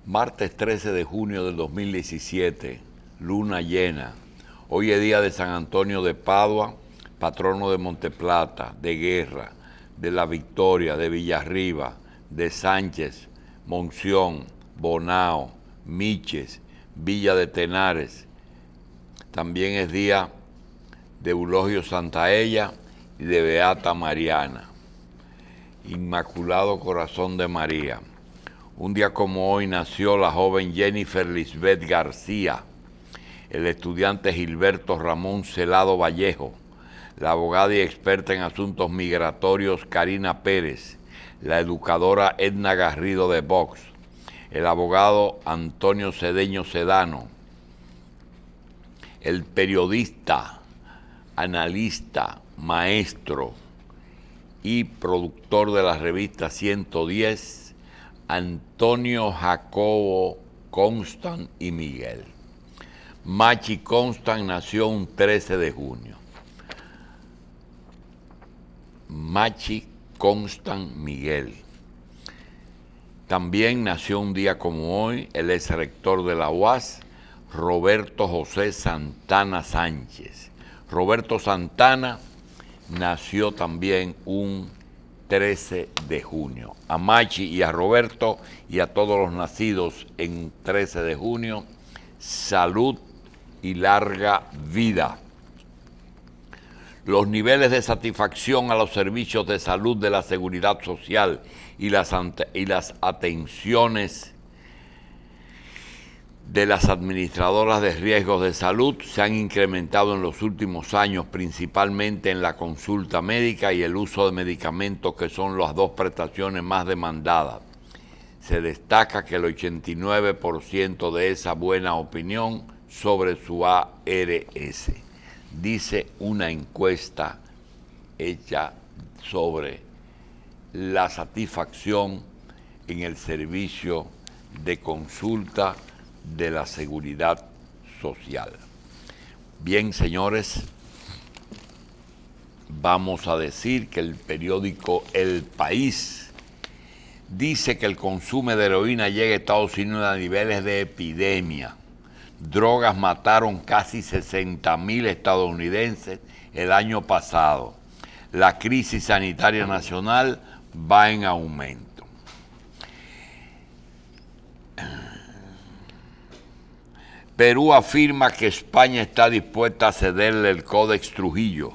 Martes 13 de junio del 2017, luna llena. Hoy es día de San Antonio de Padua, patrono de Monteplata, de Guerra, de La Victoria, de Villarriba, de Sánchez, Monción, Bonao, Miches, Villa de Tenares. También es día de Eulogio Santaella y de Beata Mariana. Inmaculado Corazón de María. Un día como hoy nació la joven Jennifer Lisbeth García, el estudiante Gilberto Ramón Celado Vallejo, la abogada y experta en asuntos migratorios Karina Pérez, la educadora Edna Garrido de Vox, el abogado Antonio Cedeño Sedano, el periodista, analista, maestro y productor de la revista 110, Antonio Jacobo Constant y Miguel. Machi Constant nació un 13 de junio. Machi Constant Miguel. También nació un día como hoy el ex rector de la UAS, Roberto José Santana Sánchez. Roberto Santana nació también un 13 de junio. A Machi y a Roberto y a todos los nacidos en 13 de junio, salud y larga vida. Los niveles de satisfacción a los servicios de salud de la Seguridad Social y las atenciones de las administradoras de riesgos de salud se han incrementado en los últimos años, principalmente en la consulta médica y el uso de medicamentos, que son las dos prestaciones más demandadas. Se destaca que el 89% de esa buena opinión sobre su ARS, dice una encuesta hecha sobre la satisfacción en el servicio de consulta de la Seguridad Social. Bien, señores, vamos a decir que el periódico El País dice que el consumo de heroína llega a Estados Unidos a niveles de epidemia. Drogas mataron casi 60,000 estadounidenses el año pasado. La crisis sanitaria nacional va en aumento. Perú afirma que España está dispuesta a cederle el Códex Trujillo.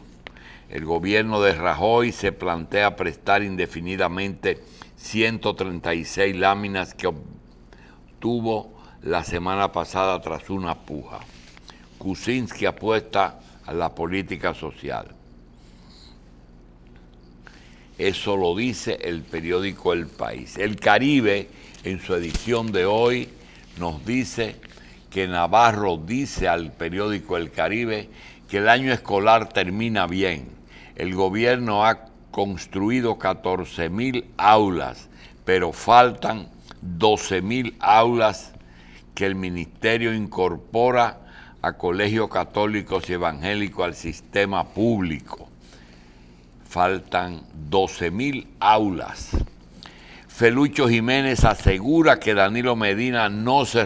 El gobierno de Rajoy se plantea prestar indefinidamente 136 láminas que obtuvo la semana pasada tras una puja. Kuczynski apuesta a la política social. Eso lo dice el periódico El País. El Caribe, en su edición de hoy, nos dice que Navarro dice al periódico El Caribe que el año escolar termina bien. El gobierno ha construido 14,000 aulas, pero faltan 12,000 aulas que el ministerio incorpora a colegios católicos y evangélicos al sistema público. Faltan 12,000 aulas. Felucho Jiménez asegura que Danilo Medina no se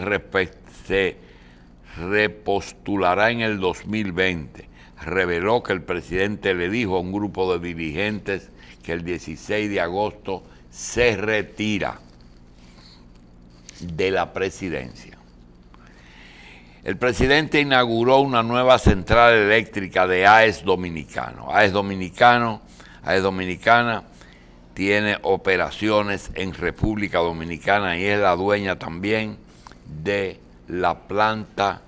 repostulará en el 2020. Reveló que el presidente le dijo a un grupo de dirigentes que el 16 de agosto se retira de la presidencia. El presidente inauguró una nueva central eléctrica de AES Dominicano. AES Dominicana tiene operaciones en República Dominicana y es la dueña también de la planta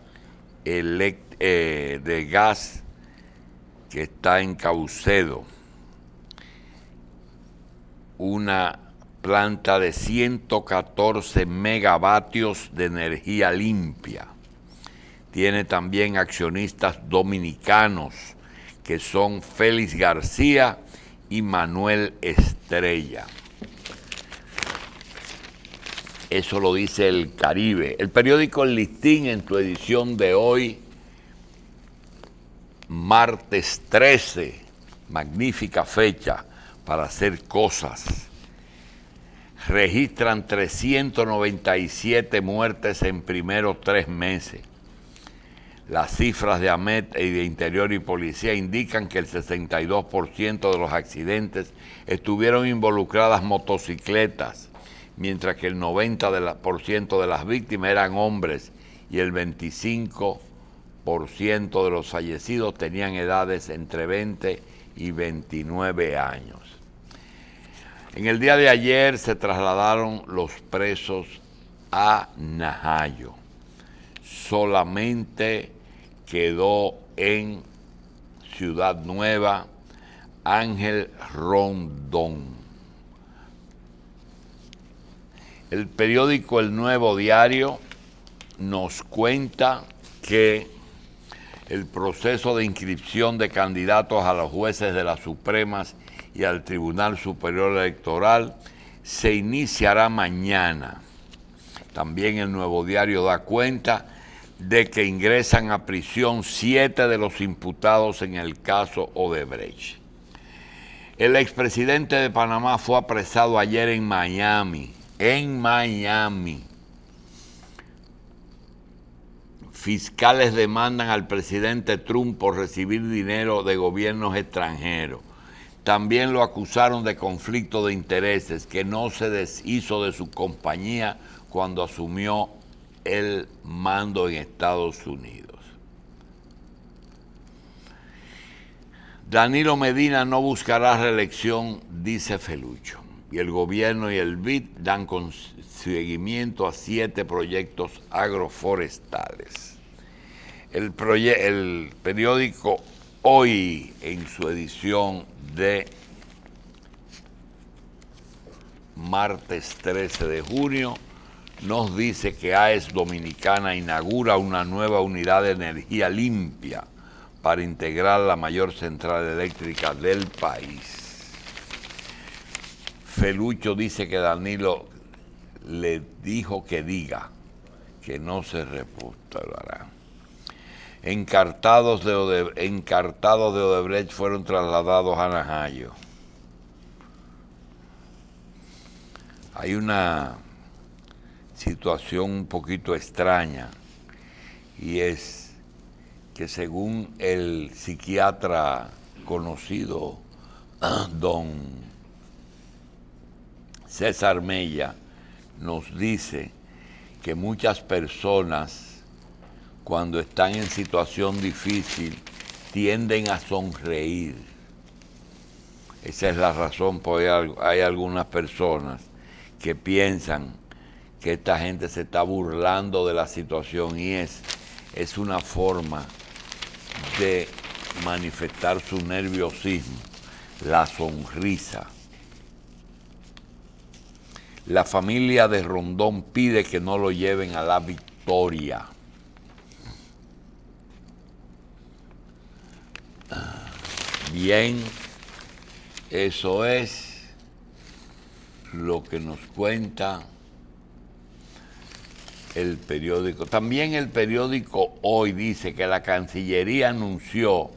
de gas que está en Caucedo, una planta de 114 megavatios de energía limpia. Tiene también accionistas dominicanos que son Félix García y Manuel Estrella. Eso lo dice El Caribe. El periódico El Listín, en su edición de hoy, martes 13, magnífica fecha para hacer cosas. registran 397 muertes en primeros 3 meses. Las cifras de AMET y de Interior y Policía indican que el 62% de los accidentes estuvieron involucradas motocicletas, mientras que el 90% de las víctimas eran hombres y el 25% de los fallecidos tenían edades entre 20 y 29 años. En el día de ayer se trasladaron los presos a Najayo. Solamente quedó en Ciudad Nueva Ángel Rondón. El periódico El Nuevo Diario nos cuenta que el proceso de inscripción de candidatos a los jueces de las Supremas y al Tribunal Superior Electoral se iniciará mañana. También El Nuevo Diario da cuenta de que ingresan a prisión 7 de los imputados en el caso Odebrecht. El expresidente de Panamá fue apresado ayer en Miami. Fiscales demandan al presidente Trump por recibir dinero de gobiernos extranjeros. También lo acusaron de conflicto de intereses, que no se deshizo de su compañía cuando asumió el mando en Estados Unidos. Danilo Medina no buscará reelección, dice Felucho. Y el gobierno y el BID dan seguimiento a 7 proyectos agroforestales. El periódico Hoy, en su edición de martes 13 de junio, nos dice que AES Dominicana inaugura una nueva unidad de energía limpia para integrar la mayor central eléctrica del país. Felucho dice que Danilo le dijo que diga que no se repostulará. Encartados de Odebrecht fueron trasladados a Najayo. Hay una situación un poquito extraña, y es que según el psiquiatra conocido, don César Mella, nos dice que muchas personas, cuando están en situación difícil, tienden a sonreír. Esa es la razón, porque hay algunas personas que piensan que esta gente se está burlando de la situación, y es una forma de manifestar su nerviosismo, la sonrisa. La familia de Rondón pide que no lo lleven a la victoria. Bien, eso es lo que nos cuenta el periódico. También el periódico Hoy dice que la Cancillería anunció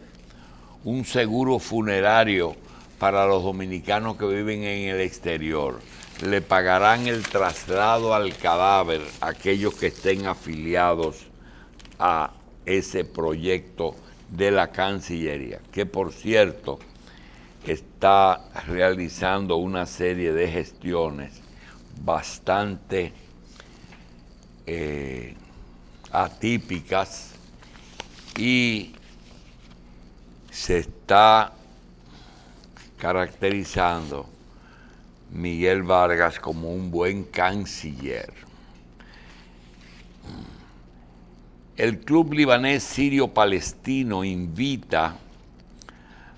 un seguro funerario para los dominicanos que viven en el exterior. Le pagarán el traslado al cadáver a aquellos que estén afiliados a ese proyecto de la Cancillería, que por cierto está realizando una serie de gestiones bastante atípicas, y se está caracterizando Miguel Vargas como un buen canciller. El Club Libanés Sirio-Palestino invita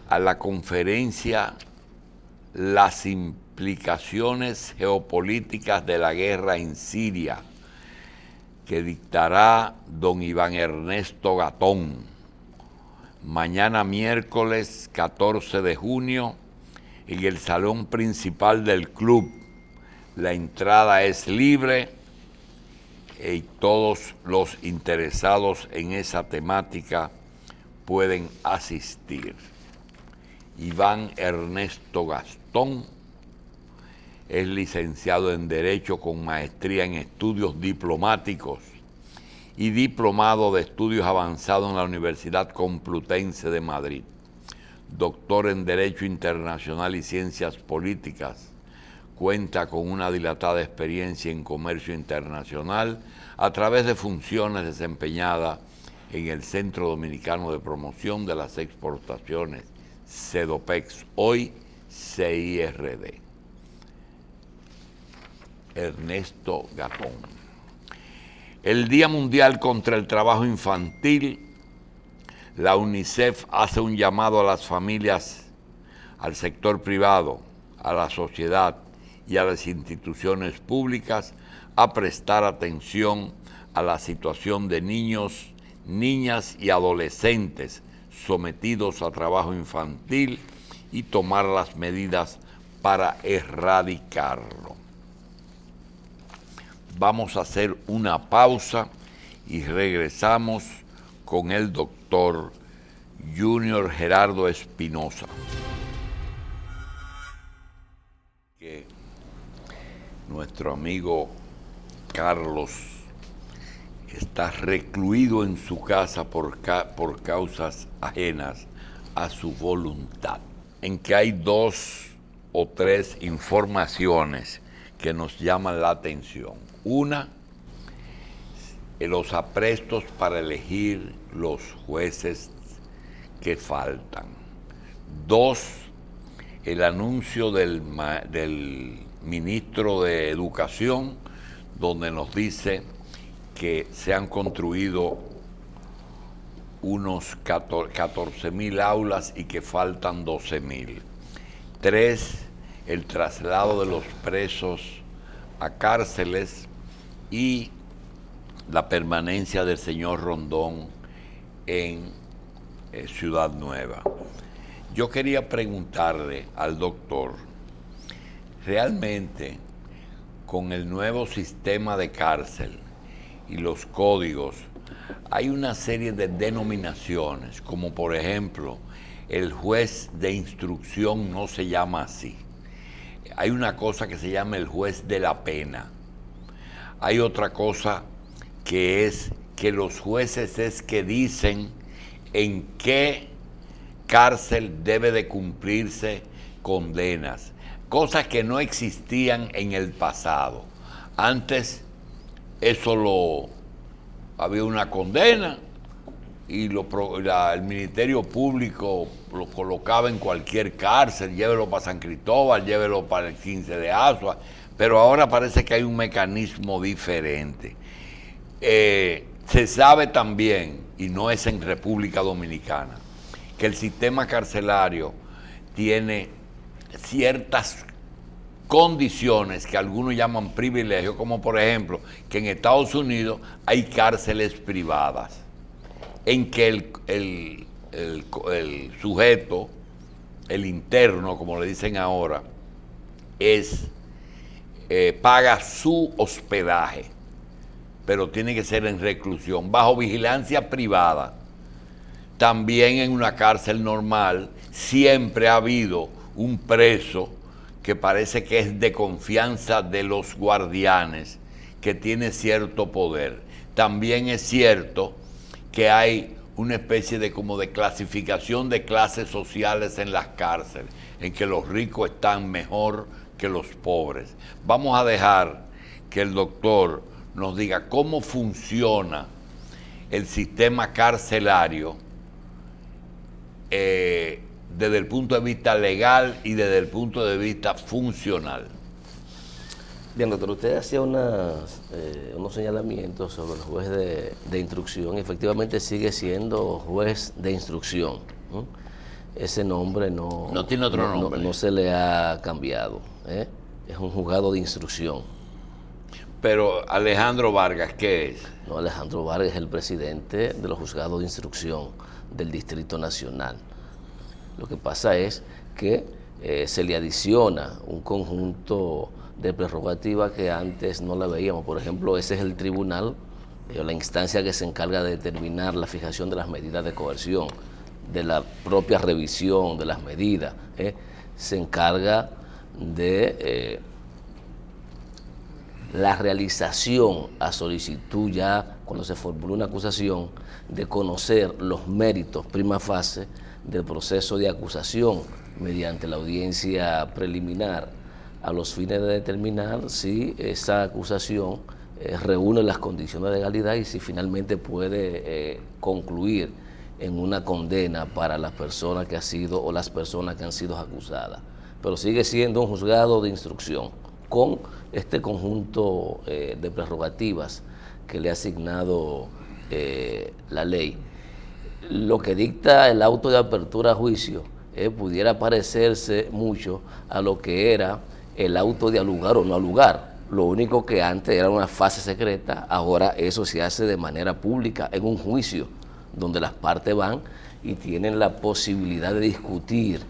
a la conferencia Las implicaciones geopolíticas de la guerra en Siria, que dictará don Iván Ernesto Gatón, mañana miércoles 14 de junio en el salón principal del club. La entrada es libre y todos los interesados en esa temática pueden asistir. Iván Ernesto Gastón es licenciado en Derecho con maestría en estudios diplomáticos y diplomado de estudios avanzados en la Universidad Complutense de Madrid. Doctor en Derecho Internacional y Ciencias Políticas. Cuenta con una dilatada experiencia en comercio internacional a través de funciones desempeñadas en el Centro Dominicano de Promoción de las Exportaciones, CEDOPEX, hoy CIRD. Ernesto Gatón. El Día Mundial contra el Trabajo Infantil, la UNICEF hace un llamado a las familias, al sector privado, a la sociedad y a las instituciones públicas a prestar atención a la situación de niños, niñas y adolescentes sometidos a trabajo infantil y tomar las medidas para erradicarlo. Vamos a hacer una pausa y regresamos con el doctor Junior Gerardo Espinosa. Que nuestro amigo Carlos está recluido en su casa por causas ajenas a su voluntad, en que hay 2 o 3 informaciones que nos llaman la atención. Una, los aprestos para elegir los jueces que faltan. 2, el anuncio del ministro de Educación, donde nos dice que se han construido unos 14.000 aulas y que faltan 12.000. 3, el traslado de los presos a cárceles y la permanencia del señor Rondón en Ciudad Nueva. Yo quería preguntarle al doctor, realmente con el nuevo sistema de cárcel y los códigos, hay una serie de denominaciones, como por ejemplo, el juez de instrucción no se llama así. Hay una cosa que se llama el juez de la pena. Hay otra cosa que es que los jueces es que dicen en qué cárcel debe de cumplirse condenas, cosas que no existían en el pasado. Antes había una condena y el Ministerio Público lo colocaba en cualquier cárcel, llévelo para San Cristóbal, llévelo para el 15 de Asua, pero ahora parece que hay un mecanismo diferente. Se sabe también, y no es en República Dominicana, que el sistema carcelario tiene ciertas condiciones que algunos llaman privilegios, como por ejemplo que en Estados Unidos hay cárceles privadas, en que el sujeto, el interno, como le dicen ahora, paga su hospedaje, pero tiene que ser en reclusión, bajo vigilancia privada. También en una cárcel normal siempre ha habido un preso que parece que es de confianza de los guardianes, que tiene cierto poder. También es cierto que hay una especie de como de clasificación de clases sociales en las cárceles, en que los ricos están mejor que los pobres. Vamos a dejar que el doctor nos diga cómo funciona el sistema carcelario desde el punto de vista legal y desde el punto de vista funcional. Bien, doctor, usted hacía unos señalamientos sobre el juez de instrucción. Efectivamente sigue siendo juez de instrucción, ¿no? Ese nombre no tiene otro nombre. No se le ha cambiado, ¿eh? Es un juzgado de instrucción. Pero Alejandro Vargas, ¿qué es? No, Alejandro Vargas es el presidente de los juzgados de instrucción del Distrito Nacional. Lo que pasa es que se le adiciona un conjunto de prerrogativas que antes no la veíamos. Por ejemplo, ese es el tribunal, la instancia que se encarga de determinar la fijación de las medidas de coerción, de la propia revisión de las medidas, se encarga de la realización a solicitud ya cuando se formuló una acusación de conocer los méritos prima facie del proceso de acusación mediante la audiencia preliminar a los fines de determinar si esa acusación reúne las condiciones de legalidad y si finalmente puede concluir en una condena para las personas que ha sido o las personas que han sido acusadas. Pero sigue siendo un juzgado de instrucción con este conjunto de prerrogativas que le ha asignado la ley. Lo que dicta el auto de apertura a juicio pudiera parecerse mucho a lo que era el auto de alugar o no alugar. Lo único que antes era una fase secreta, ahora eso se hace de manera pública en un juicio donde las partes van y tienen la posibilidad de discutir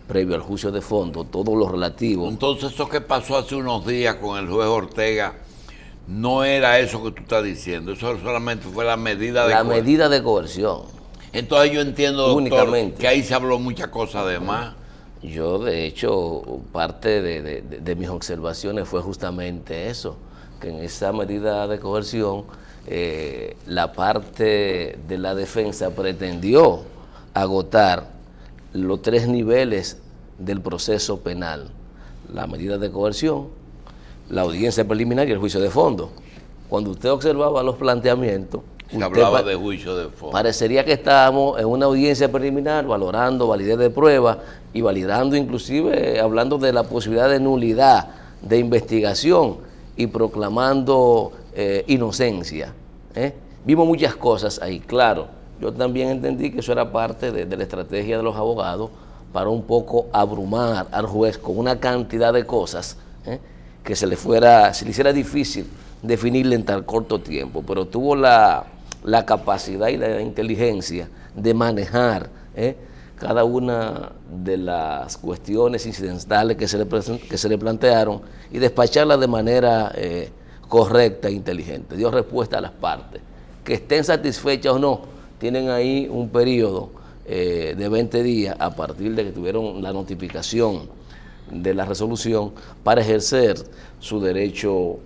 previo al juicio de fondo todo lo relativo. Entonces, eso que pasó hace unos días con el juez Ortega no era eso que tú estás diciendo, eso solamente fue la medida de coerción. Medida de coerción. Entonces yo entiendo, doctor, únicamente, que ahí se habló muchas cosas de más. Yo, de hecho, parte de mis observaciones fue justamente eso, que en esa medida de coerción la parte de la defensa pretendió agotar los 3 niveles del proceso penal: la medida de coerción, la audiencia preliminar y el juicio de fondo. Cuando usted observaba los planteamientos, se hablaba de juicio de fondo. Parecería que estábamos en una audiencia preliminar valorando validez de prueba y validando, inclusive hablando de la posibilidad de nulidad de investigación y proclamando inocencia. Vimos muchas cosas ahí, claro. Yo también entendí que eso era parte de la estrategia de los abogados para un poco abrumar al juez con una cantidad de cosas que se le hiciera difícil definirle en tan corto tiempo, pero tuvo la capacidad y la inteligencia de manejar cada una de las cuestiones incidentales que se le plantearon y despacharlas de manera correcta e inteligente. Dio respuesta a las partes. Que estén satisfechas o no, tienen ahí un periodo de 20 días a partir de que tuvieron la notificación de la resolución para ejercer su derecho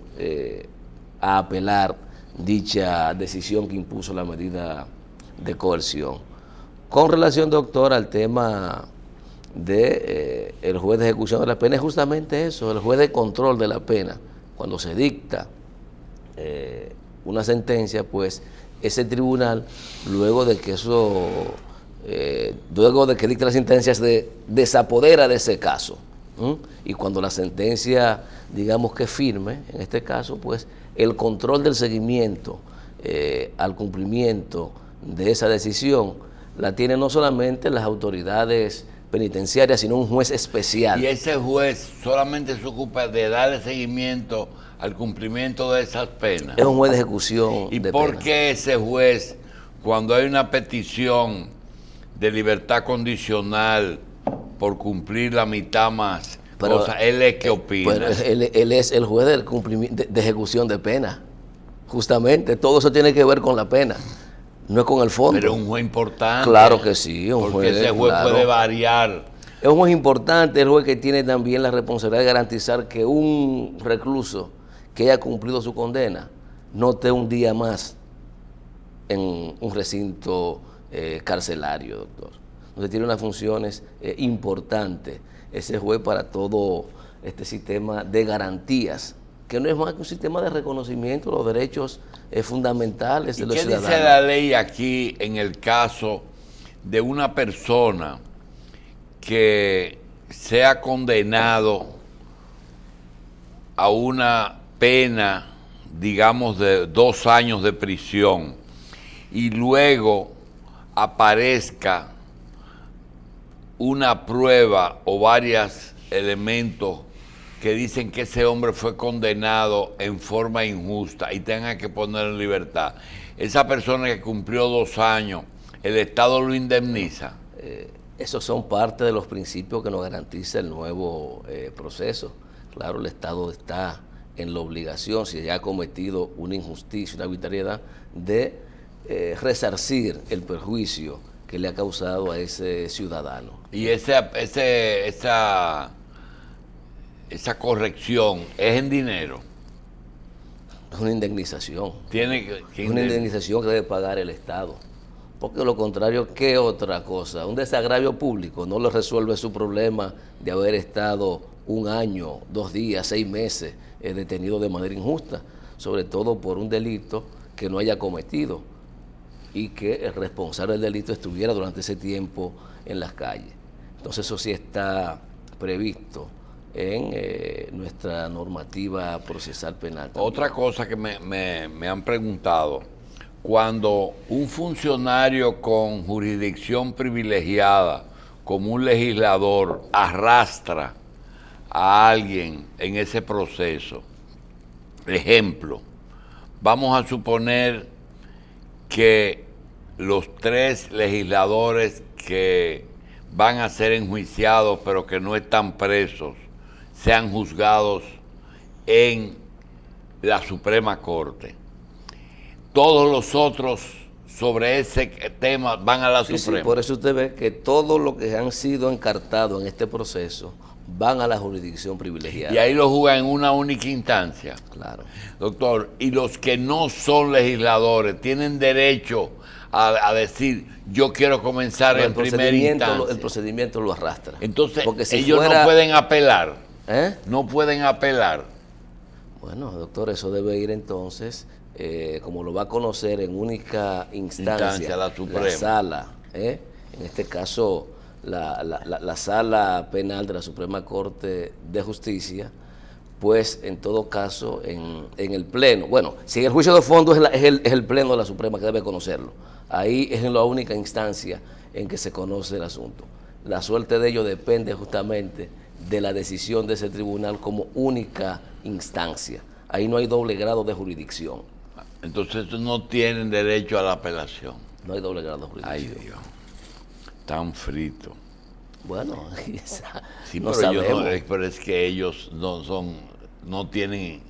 a apelar dicha decisión que impuso la medida de coerción. Con relación, doctor, al tema de el juez de ejecución de la pena, es justamente eso, el juez de control de la pena. Cuando se dicta una sentencia, pues ese tribunal, luego de que dicta la sentencia, se desapodera de ese caso. Y cuando la sentencia, digamos que firme, en este caso, pues el control del seguimiento al cumplimiento de esa decisión la tienen no solamente las autoridades penitenciarias, sino un juez especial. Y ese juez solamente se ocupa de darle seguimiento al cumplimiento de esas penas. Es un juez de ejecución. ¿Y por qué ese juez, cuando hay una petición de libertad condicional por cumplir la mitad más, él es que opina? Pero él es el juez del cumplimiento, de ejecución de pena. Justamente, todo eso tiene que ver con la pena, no es con el fondo. Pero es un juez importante. Claro que sí, porque ese juez puede variar. Es un juez importante, el juez que tiene también la responsabilidad de garantizar que un recluso que haya cumplido su condena no esté un día más en un recinto carcelario, doctor. Entonces tiene unas funciones importantes ese juez para todo este sistema de garantías, que no es más que un sistema de reconocimiento de los derechos fundamentales de los ciudadanos. ¿Qué dice la ley aquí en el caso de una persona que sea condenado a una pena, digamos, de 2 años de prisión y luego aparezca una prueba o varios elementos que dicen que ese hombre fue condenado en forma injusta y tenga que ponerlo en libertad? Esa persona que cumplió 2 años, ¿el Estado lo indemniza? Esos son parte de los principios que nos garantiza el nuevo proceso. Claro, el Estado está en la obligación, si ya ha cometido una injusticia, una arbitrariedad, de resarcir el perjuicio que le ha causado a ese ciudadano. Y esa corrección es en dinero. Es una indemnización. Tiene que Es una indemnización que debe pagar el Estado. Porque de lo contrario, ¿qué otra cosa? Un desagravio público no le resuelve su problema de haber estado 1 año, 2 días, 6 meses detenido de manera injusta, sobre todo por un delito que no haya cometido y que el responsable del delito estuviera durante ese tiempo en las calles. Entonces eso sí está previsto en nuestra normativa procesal penal también. Otra cosa que me han preguntado, cuando un funcionario con jurisdicción privilegiada, como un legislador, arrastra a alguien en ese proceso, ejemplo, vamos a suponer que los 3 legisladores que van a ser enjuiciados pero que no están presos sean juzgados en la Suprema Corte. Todos los otros sobre ese tema van a la Suprema. Sí, por eso usted ve que todos los que han sido encartados en este proceso van a la jurisdicción privilegiada. Y ahí lo juzgan en una única instancia. Claro. Doctor, y los que no son legisladores tienen derecho a decir, yo quiero comenzar en primera instancia. El procedimiento lo arrastra. Entonces, porque si ellos no pueden apelar. No pueden apelar. Bueno, doctor, eso debe ir entonces, como lo va a conocer en única instancia la Suprema. La sala, en este caso la sala penal de la Suprema Corte de Justicia, pues en todo caso en el pleno, bueno, si el juicio de fondo es el pleno de la Suprema que debe conocerlo, ahí es la única instancia en que se conoce el asunto. La suerte de ello depende justamente de la decisión de ese tribunal como única instancia. Ahí no hay doble grado de jurisdicción. Entonces no tienen derecho a la apelación. No hay doble grado de jurisdicción. Ay, Dios. Tan frito. Bueno, sí, no pero, sabemos. Pero es que ellos no tienen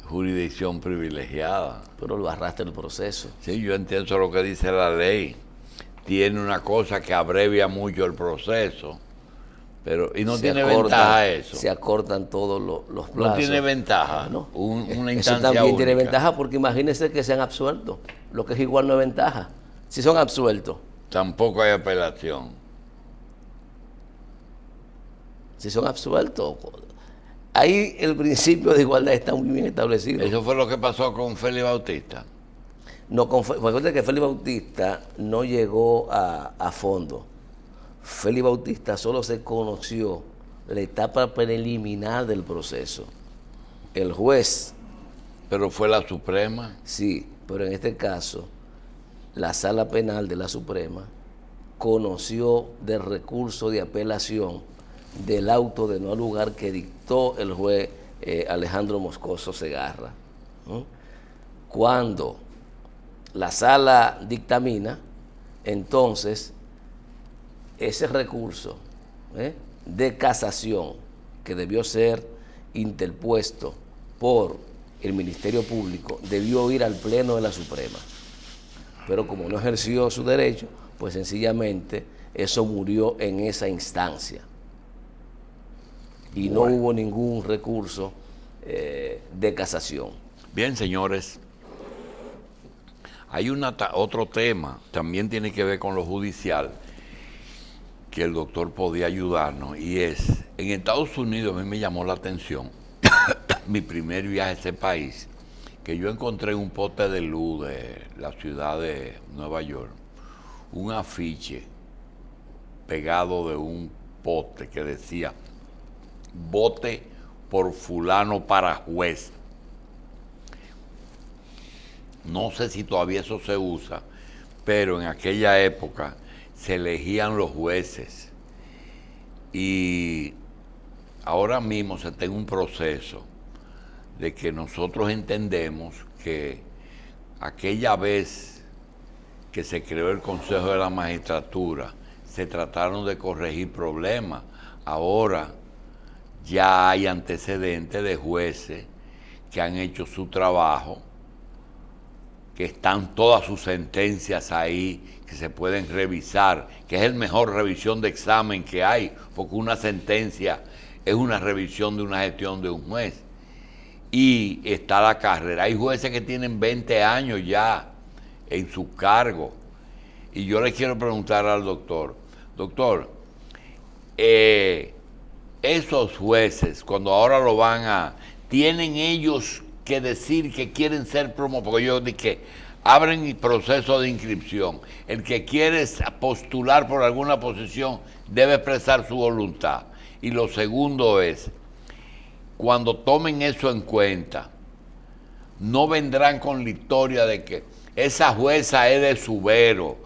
jurisdicción privilegiada. Pero lo arrastra el proceso. Sí, yo entiendo lo que dice la ley. Tiene una cosa que abrevia mucho el proceso, pero y no tiene ventaja eso. Se acortan todos los plazos. No tiene ventaja. Bueno, una instancia eso también única. tiene ventaja porque imagínense que sean absueltos. Lo que es igual no es ventaja. Si son absueltos. Tampoco hay apelación. Si son absueltos. Ahí el principio de igualdad está muy bien establecido. Eso fue lo que pasó con Félix Bautista. No, recuerda que Félix Bautista no llegó a fondo. Félix Bautista solo se conoció la etapa preliminar del proceso. El juez. Pero fue la Suprema. Sí, pero en este caso, la Sala Penal de la Suprema conoció del recurso de apelación del auto de no lugar que dictó el juez Alejandro Moscoso Segarra. Cuando la sala dictamina, entonces ese recurso de casación que debió ser interpuesto por el Ministerio Público debió ir al Pleno de la Suprema. Pero como no ejerció su derecho, pues sencillamente eso murió en esa instancia. Y no hubo ningún recurso de casación. Bien, señores. Hay otro tema, también tiene que ver con lo judicial, que el doctor podía ayudarnos, y es, en Estados Unidos a mí me llamó la atención, mi primer viaje a ese país, que yo encontré en un poste de luz de la ciudad de Nueva York, un afiche pegado de un poste que decía, vote por fulano para juez. No sé si todavía eso se usa, pero en aquella época se elegían los jueces y ahora mismo se está en un proceso de que nosotros entendemos que aquella vez que se creó el Consejo de la Magistratura se trataron de corregir problemas. Ahora ya hay antecedentes de jueces que han hecho su trabajo, que están todas sus sentencias ahí, que se pueden revisar, que es el mejor revisión de examen que hay, porque una sentencia es una revisión de una gestión de un juez. y está la carrera. Hay jueces que tienen 20 años ya en su cargo. Y yo le quiero preguntar al doctor, esos jueces, cuando ahora lo van a, tienen ellos que decir que quieren ser promovidos, porque yo dije, abren el proceso de inscripción. El que quiere postular por alguna posición debe expresar su voluntad. Y lo segundo es, cuando tomen eso en cuenta, no vendrán con la historia de que esa jueza es de Subero,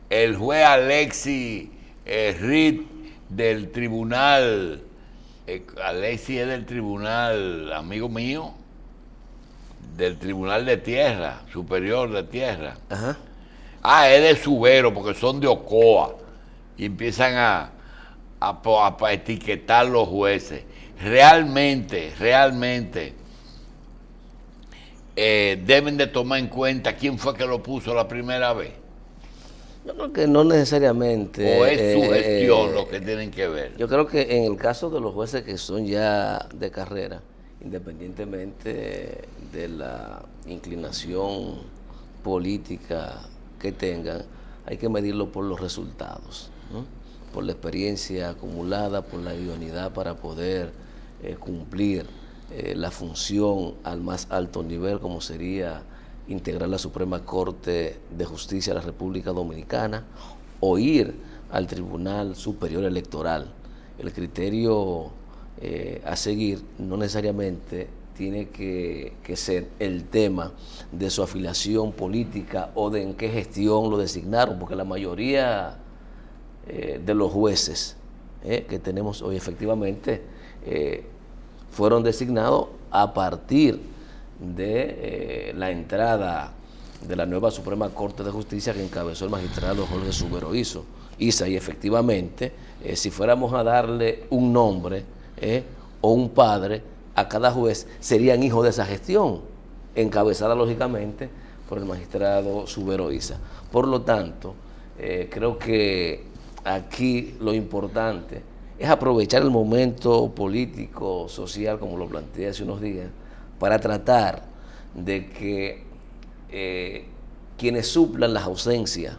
el juez Alexis Reed del tribunal, Alexis es del tribunal, amigo mío, del tribunal de tierra, superior de tierra. Ajá. Ah, es de Subero porque son de Ocoa. Y empiezan a etiquetar los jueces. Realmente, deben de tomar en cuenta quién fue que lo puso la primera vez. Yo creo que no necesariamente. ¿O es su gestión lo que tienen que ver? Yo creo que en el caso de los jueces que son ya de carrera, independientemente de la inclinación política que tengan, hay que medirlo por los resultados, ¿no? Por la experiencia acumulada, por la idoneidad para poder cumplir la función al más alto nivel, como sería integrar la Suprema Corte de Justicia de la República Dominicana o ir al Tribunal Superior Electoral. El criterio a seguir no necesariamente tiene que ser el tema de su afiliación política o de en qué gestión lo designaron, porque la mayoría de los jueces que tenemos hoy efectivamente fueron designados a partir de la entrada de la nueva Suprema Corte de Justicia que encabezó el magistrado Jorge Subero Isa. Y efectivamente, si fuéramos a darle un nombre o un padre a cada juez, serían hijos de esa gestión, encabezada lógicamente por el magistrado Subero Isa. Por lo tanto, creo que aquí lo importante es aprovechar el momento político, social, como lo planteé hace unos días, para tratar de que quienes suplan las ausencias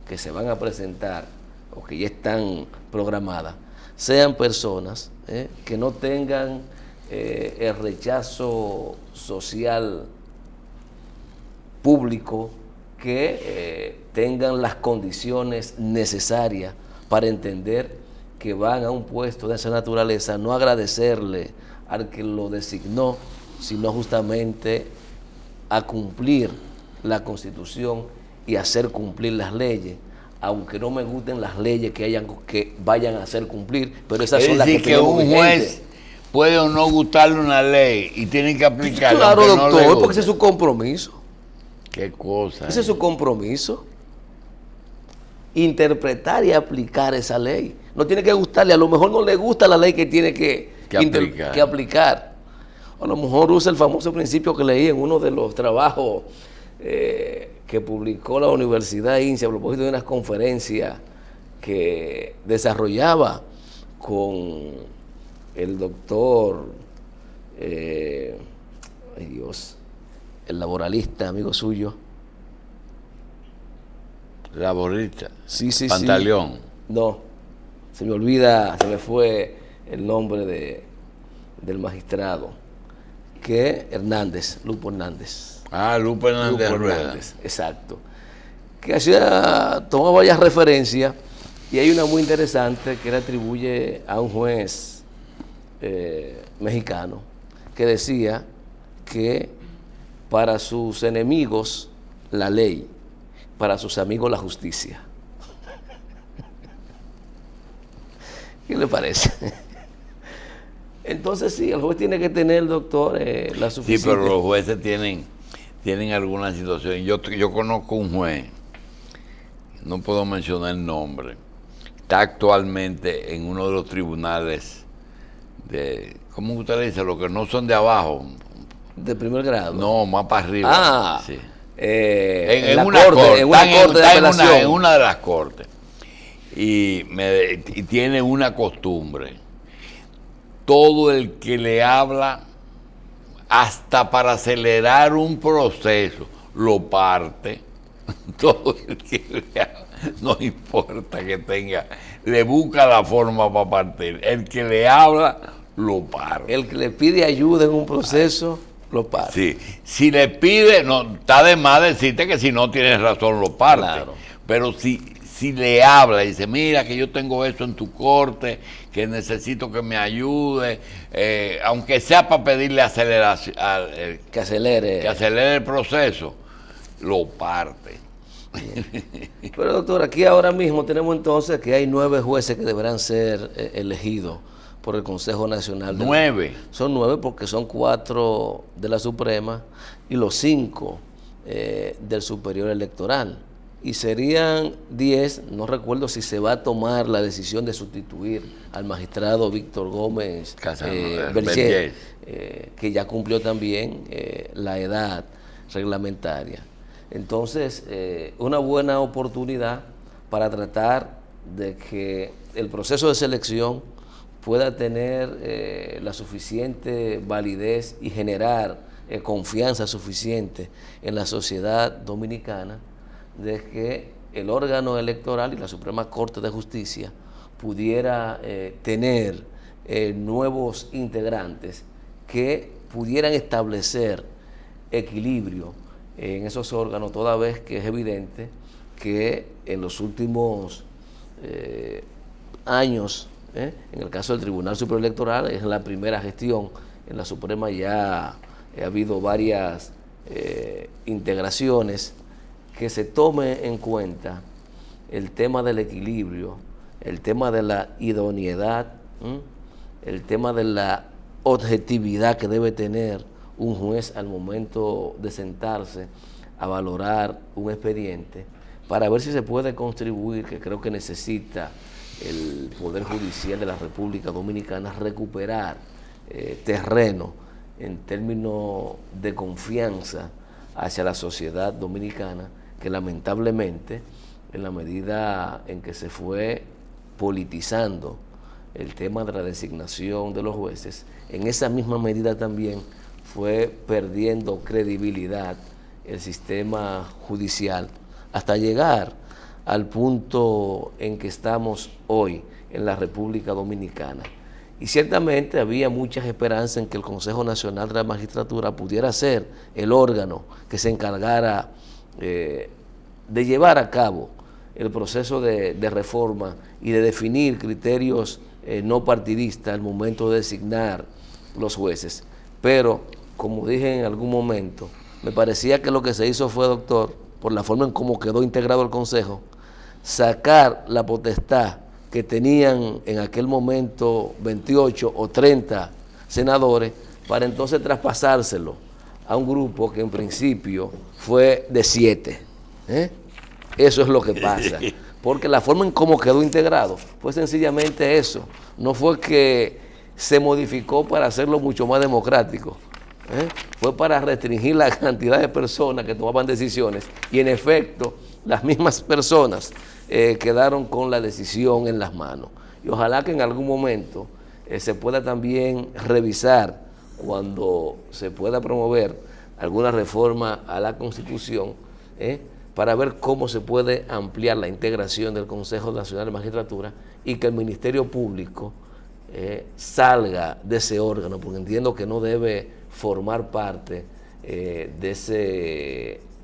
que se van a presentar o que ya están programadas, sean personas que no tengan el rechazo social público, que tengan las condiciones necesarias para entender que van a un puesto de esa naturaleza, no agradecerle al que lo designó, sino justamente a cumplir la Constitución y hacer cumplir las leyes, aunque no me gusten las leyes que vayan a hacer cumplir, pero esas son las que tenemos un juez puede o no gustarle una ley y tiene que aplicarla. Claro, doctor, no porque ese es su compromiso. ¿Qué cosa? Ese es su compromiso. Interpretar y aplicar esa ley. No tiene que gustarle, a lo mejor no le gusta la ley que tiene que aplicar. A lo mejor usa el famoso principio que leí en uno de los trabajos que publicó la Universidad INSE a propósito de unas conferencias que desarrollaba con el doctor, el laboralista, amigo suyo. Laborista. Sí. Pantaleón. No, se me fue el nombre del magistrado. Lupo Hernández. Lupo Hernández. Exacto. Que tomaba varias referencias y hay una muy interesante que le atribuye a un juez mexicano que decía que para sus enemigos la ley, para sus amigos la justicia. ¿Qué le parece? Entonces sí, el juez tiene que tener, doctor, la suficiente. Sí, pero los jueces tienen algunas situaciones. Yo conozco un juez, no puedo mencionar el nombre, está actualmente en uno de los tribunales ¿cómo usted le dice? Los que no son de abajo. ¿De primer grado? No, más para arriba. Sí. En una corte de apelación. En una de las cortes. Y tiene una costumbre. Todo el que le habla hasta para acelerar un proceso, lo parte. Todo el que no importa que tenga, le busca la forma para partir. El que le habla, lo parte. El que le pide ayuda en un proceso, lo parte. Sí, si le pide, no, está de más decirte que si no tienes razón, lo parte. Claro. Pero si le habla y dice, mira que yo tengo esto en tu corte, que necesito que me ayude, aunque sea para pedirle aceleración, Que acelere. que acelere el proceso, lo parte. Pero doctor, aquí ahora mismo tenemos entonces que hay 9 jueces que deberán ser elegidos por el Consejo Nacional. 9. Son 9 porque son 4 de la Suprema y los 5 del Superior Electoral. Y serían 10, no recuerdo si se va a tomar la decisión de sustituir al magistrado Víctor Gómez Berger, que ya cumplió también la edad reglamentaria. Entonces, una buena oportunidad para tratar de que el proceso de selección pueda tener la suficiente validez y generar confianza suficiente en la sociedad dominicana, de que el órgano electoral y la Suprema Corte de Justicia pudiera tener nuevos integrantes que pudieran establecer equilibrio en esos órganos, toda vez que es evidente que en los últimos años, en el caso del Tribunal Superior Electoral, es la primera gestión, en la Suprema ya ha habido varias integraciones, que se tome en cuenta el tema del equilibrio, el tema de la idoneidad, el tema de la objetividad que debe tener un juez al momento de sentarse a valorar un expediente, para ver si se puede contribuir, que creo que necesita el Poder Judicial de la República Dominicana, recuperar terreno en términos de confianza hacia la sociedad dominicana, que lamentablemente, en la medida en que se fue politizando el tema de la designación de los jueces, en esa misma medida también fue perdiendo credibilidad el sistema judicial, hasta llegar al punto en que estamos hoy en la República Dominicana. Y ciertamente había muchas esperanzas en que el Consejo Nacional de la Magistratura pudiera ser el órgano que se encargara de llevar a cabo el proceso de reforma y de definir criterios no partidistas al momento de designar los jueces. Pero, como dije en algún momento, me parecía que lo que se hizo fue, doctor, por la forma en cómo quedó integrado el Consejo, sacar la potestad que tenían en aquel momento 28 o 30 senadores, para entonces traspasárselo a un grupo que en principio fue de 7. Eso es lo que pasa. Porque la forma en cómo quedó integrado fue sencillamente eso. No fue que se modificó para hacerlo mucho más democrático. Fue para restringir la cantidad de personas que tomaban decisiones, y en efecto las mismas personas quedaron con la decisión en las manos. Y ojalá que en algún momento se pueda también revisar, cuando se pueda promover alguna reforma a la Constitución, para ver cómo se puede ampliar la integración del Consejo Nacional de Magistratura y que el Ministerio Público salga de ese órgano, porque entiendo que no debe formar parte de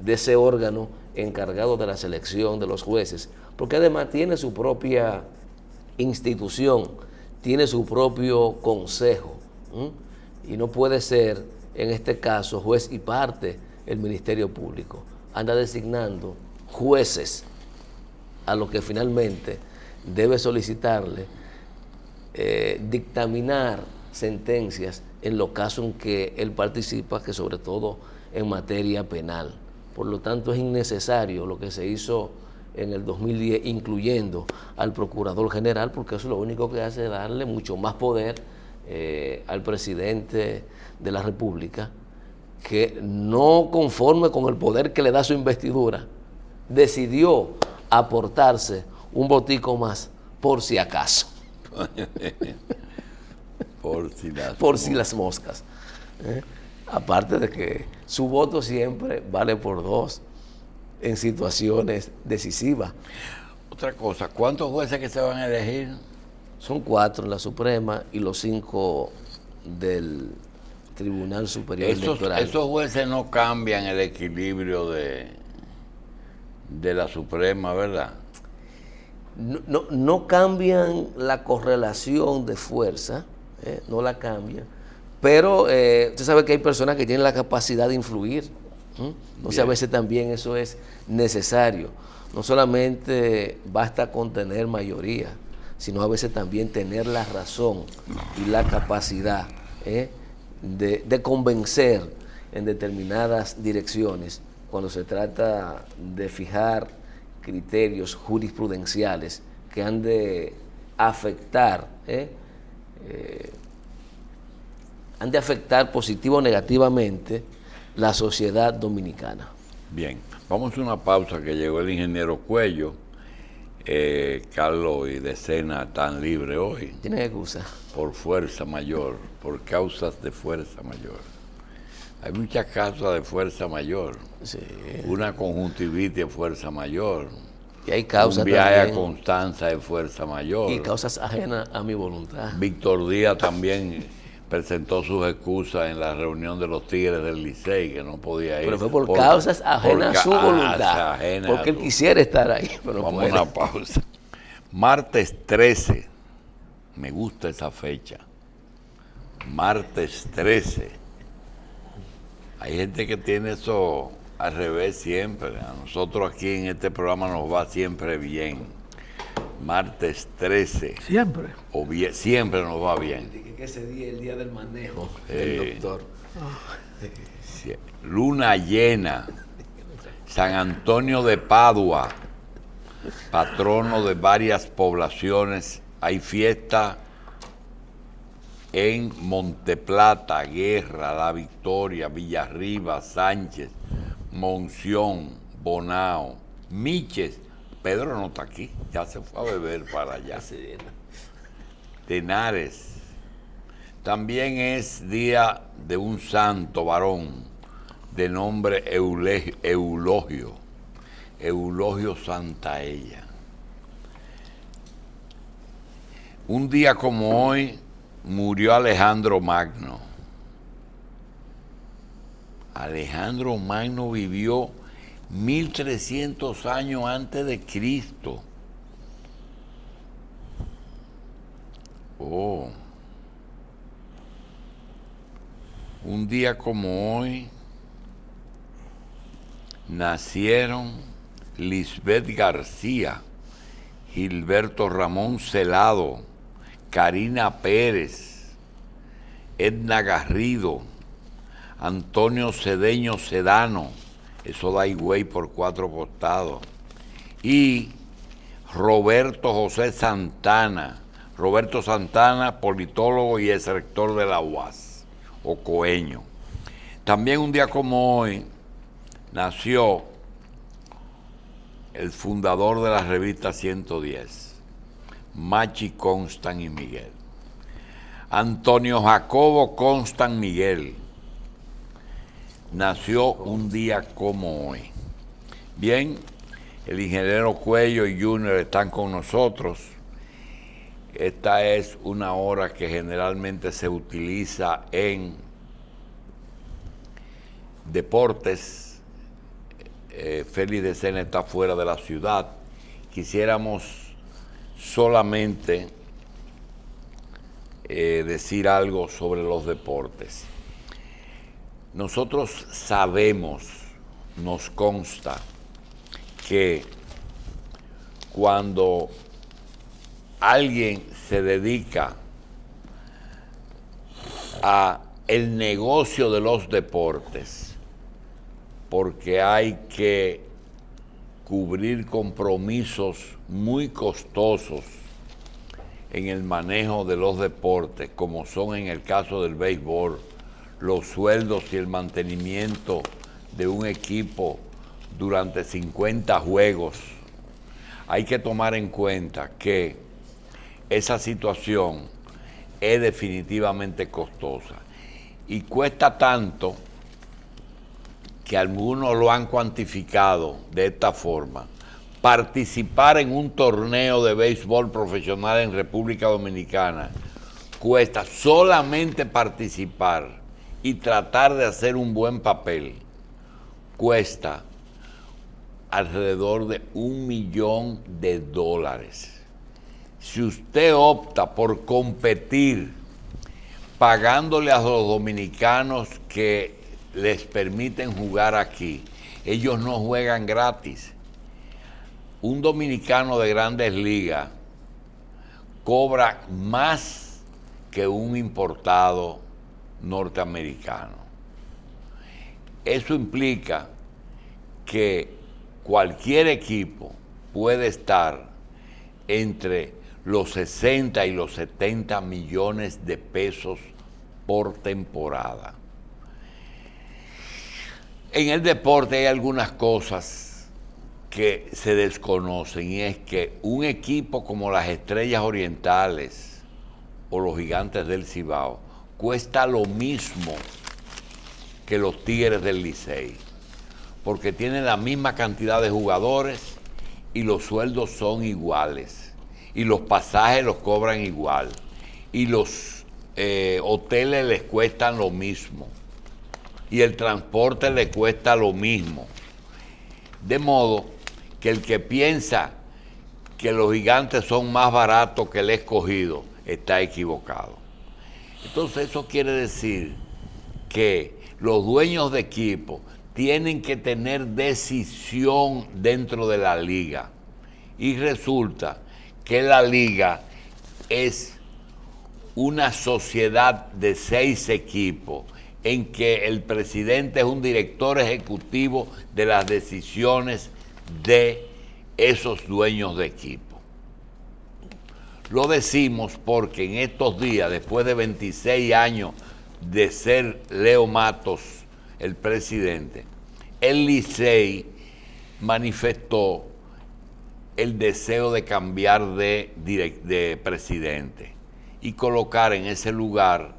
ese órgano encargado de la selección de los jueces, porque además tiene su propia institución, tiene su propio consejo, y no puede ser, en este caso, juez y parte el Ministerio Público. Anda designando jueces a los que finalmente debe solicitarle dictaminar sentencias en los casos en que él participa, que sobre todo en materia penal. Por lo tanto, es innecesario lo que se hizo en el 2010, incluyendo al Procurador General, porque eso lo único que hace es darle mucho más poder al presidente de la República, que no conforme con el poder que le da su investidura, decidió aportarse un botico más por si acaso. Por si las moscas. Aparte de que su voto siempre vale por dos en situaciones decisivas. Otra cosa, ¿cuántos jueces que se van a elegir? Son 4 en la Suprema y los 5 del Tribunal Superior Electoral. Esos jueces no cambian el equilibrio de la Suprema, ¿verdad? No cambian la correlación de fuerza, no la cambian, pero usted sabe que hay personas que tienen la capacidad de influir. Entonces a veces también eso es necesario. No solamente basta con tener mayoría, sino a veces también tener la razón y la capacidad de convencer en determinadas direcciones cuando se trata de fijar criterios jurisprudenciales que han de afectar positivo o negativamente la sociedad dominicana. Bien, vamos a una pausa que llegó el ingeniero Cuello. Carlos y Decena están libres hoy. ¿Tienen excusa? Por fuerza mayor, por causas de fuerza mayor. Hay muchas causas de fuerza mayor. Sí. Una conjuntivitis de fuerza mayor. Y hay causas un viaje también, a Constanza de fuerza mayor. y causas ajenas a mi voluntad. Víctor Díaz también presentó sus excusas en la reunión de los Tigres del Licey, que no podía ir. Pero fue por causas ajenas a su voluntad. Porque él quisiera estar ahí, pero no puede. Vamos a una pausa. Martes 13. Me gusta esa fecha. Martes 13. Hay gente que tiene eso al revés siempre. A nosotros aquí en este programa nos va siempre bien. Martes 13. Siempre. O bien, siempre nos va bien. Que ese día es el día del manejo del doctor. Luna llena. San Antonio de Padua, patrono de varias poblaciones. Hay fiesta en Monteplata, Guerra, La Victoria, Villarriba, Sánchez, Monción, Bonao, Miches. Pedro no está aquí, ya se fue a beber para allá. Tenares. También es día de un santo varón de nombre Eulogio Santaella. Un día como hoy murió Alejandro Magno. Alejandro Magno vivió 1300 años antes de Cristo. Oh. Un día como hoy nacieron Lisbeth García, Gilberto Ramón Celado, Karina Pérez, Edna Garrido, Antonio Cedeño Sedano, eso da higüey por 4 costados, y Roberto José Santana. Roberto Santana, politólogo y ex rector de la UAS, ocoeño. También un día como hoy nació el fundador de la revista 110, Machi Constant y Miguel. Antonio Jacobo Constant Miguel nació un día como hoy. Bien, el ingeniero Cuello y Junior están con nosotros. Esta es una hora que generalmente se utiliza en deportes. Félix Decena está fuera de la ciudad. Quisiéramos solamente decir algo sobre los deportes. Nosotros sabemos, nos consta, que cuando alguien se dedica a el negocio de los deportes, porque hay que cubrir compromisos muy costosos en el manejo de los deportes, como son en el caso del béisbol, los sueldos y el mantenimiento de un equipo durante 50 juegos. Hay que tomar en cuenta que esa situación es definitivamente costosa. Y cuesta tanto que algunos lo han cuantificado de esta forma. Participar en un torneo de béisbol profesional en República Dominicana cuesta solamente participar y tratar de hacer un buen papel. Cuesta alrededor de $1 millón. Si usted opta por competir pagándole a los dominicanos que les permiten jugar aquí, ellos no juegan gratis. Un dominicano de Grandes Ligas cobra más que un importado norteamericano. Eso implica que cualquier equipo puede estar entre los 60 y los 70 millones de pesos por temporada. En el deporte hay algunas cosas que se desconocen, y es que un equipo como las Estrellas Orientales o los Gigantes del Cibao cuesta lo mismo que los Tigres del Licey, porque tienen la misma cantidad de jugadores y los sueldos son iguales, y los pasajes los cobran igual, y los hoteles les cuestan lo mismo, y el transporte les cuesta lo mismo. De modo que el que piensa que los Gigantes son más baratos que el Escogido está equivocado. Entonces eso quiere decir que los dueños de equipo tienen que tener decisión dentro de la liga, y resulta que la liga es una sociedad de 6 equipos en que el presidente es un director ejecutivo de las decisiones de esos dueños de equipo. Lo decimos porque en estos días, después de 26 años de ser Leo Matos el presidente, el Licey manifestó el deseo de cambiar de presidente y colocar en ese lugar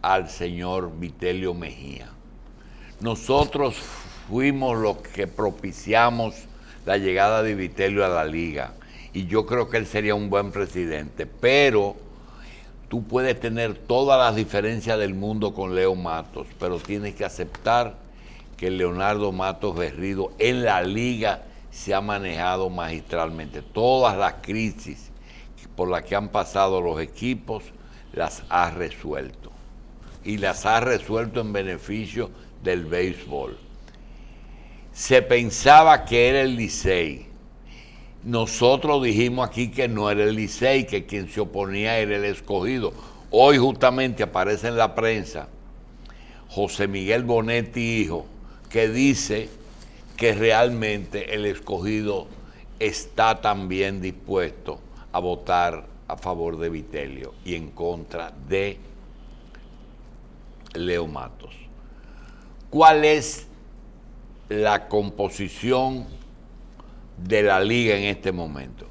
al señor Vitelio Mejía. Nosotros fuimos los que propiciamos la llegada de Vitelio a la liga, y yo creo que él sería un buen presidente, pero tú puedes tener todas las diferencias del mundo con Leo Matos, pero tienes que aceptar que Leonardo Matos Berrido en la liga se ha manejado magistralmente. Todas las crisis por las que han pasado los equipos las ha resuelto, y las ha resuelto en beneficio del béisbol. Se pensaba que era el Licey. Nosotros dijimos aquí que no era el Licey, que quien se oponía era el Escogido. Hoy justamente aparece en la prensa José Miguel Bonetti, hijo, que dice que realmente el Escogido está también dispuesto a votar a favor de Vitelio y en contra de Leo Matos. ¿Cuál es la composición de la liga en este momento?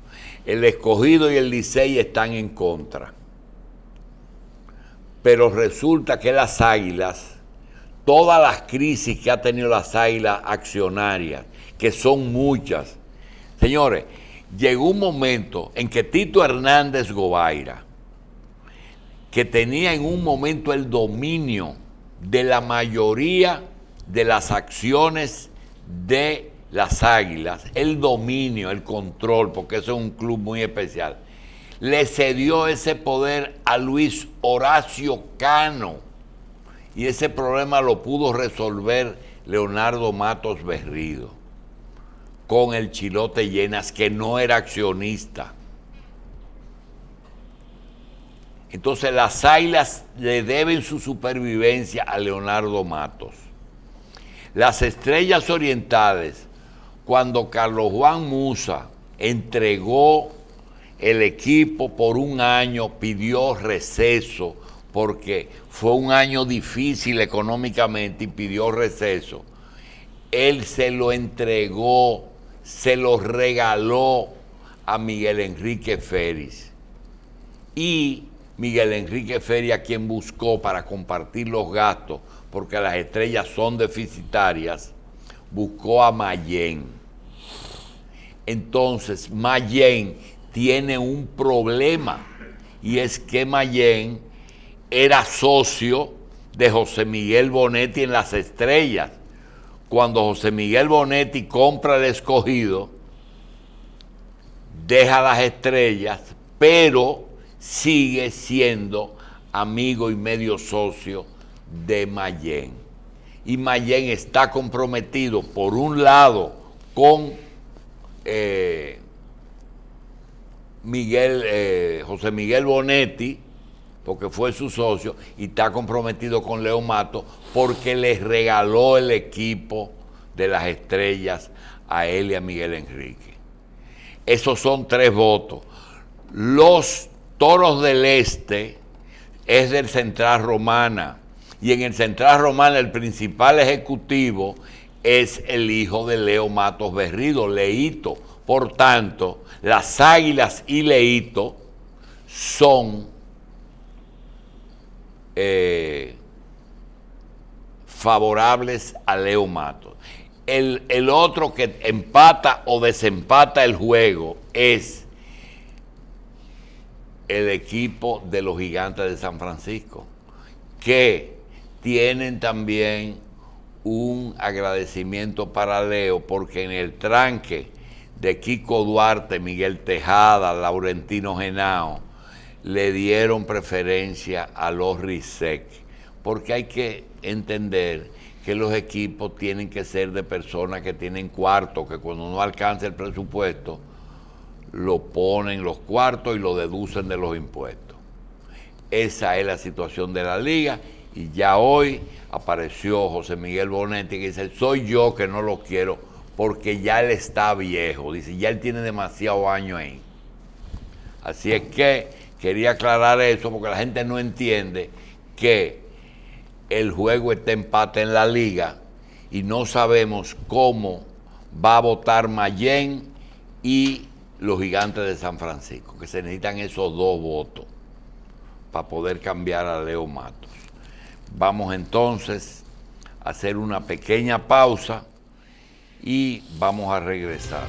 El Escogido y el Licey están en contra, pero resulta que las Águilas, todas las crisis que ha tenido las Águilas accionarias, que son muchas, señores, llegó un momento en que Tito Hernández Gobaira, que tenía en un momento el dominio de la mayoría de las acciones de las Águilas, el dominio, el control, porque eso es un club muy especial, le cedió ese poder a Luis Horacio Cano, y ese problema lo pudo resolver Leonardo Matos Berrido con el Chilote Llenas, que no era accionista. Entonces las Águilas le deben su supervivencia a Leonardo Matos. Las Estrellas Orientales, cuando Carlos Juan Musa entregó el equipo por un año, pidió receso, porque fue un año difícil económicamente y pidió receso. Él se lo entregó, se lo regaló a Miguel Enrique Félix. Y Miguel Enrique Feria quien buscó para compartir los gastos, porque las estrellas son deficitarias, buscó a Mayén. Entonces, Mayén tiene un problema, y es que Mayén era socio de José Miguel Bonetti en las Estrellas. Cuando José Miguel Bonetti compra el Escogido, deja las Estrellas, pero sigue siendo amigo y medio socio de Mayén. Y Mayén está comprometido, por un lado, con José Miguel Bonetti, porque fue su socio, y está comprometido con Leo Matos porque les regaló el equipo de las Estrellas a él y a Miguel Enrique. Esos son 3 votos. Los Toros del Este es del Central Romana, y en el Central Romana el principal ejecutivo es el hijo de Leo Matos Berrido, Leito. Por tanto, las Águilas y Leito son favorables a Leo Matos. El otro que empata o desempata el juego es el equipo de los Gigantes de San Francisco, que tienen también un agradecimiento para Leo, porque en el tranque de Kiko Duarte, Miguel Tejada, Laurentino Genao, le dieron preferencia a los RISEC, porque hay que entender que los equipos tienen que ser de personas que tienen cuartos, que cuando no alcanza el presupuesto, lo ponen los cuartos y lo deducen de los impuestos. Esa es la situación de la liga, y ya hoy apareció José Miguel Bonetti que dice, soy yo que no lo quiero porque ya él está viejo, dice, ya él tiene demasiados años ahí. Así es que quería aclarar eso, porque la gente no entiende que el juego está empate en la liga y no sabemos cómo va a votar Mayén y los Gigantes de San Francisco, que se necesitan esos 2 votos para poder cambiar a Leo Matos. Vamos entonces a hacer una pequeña pausa y vamos a regresar.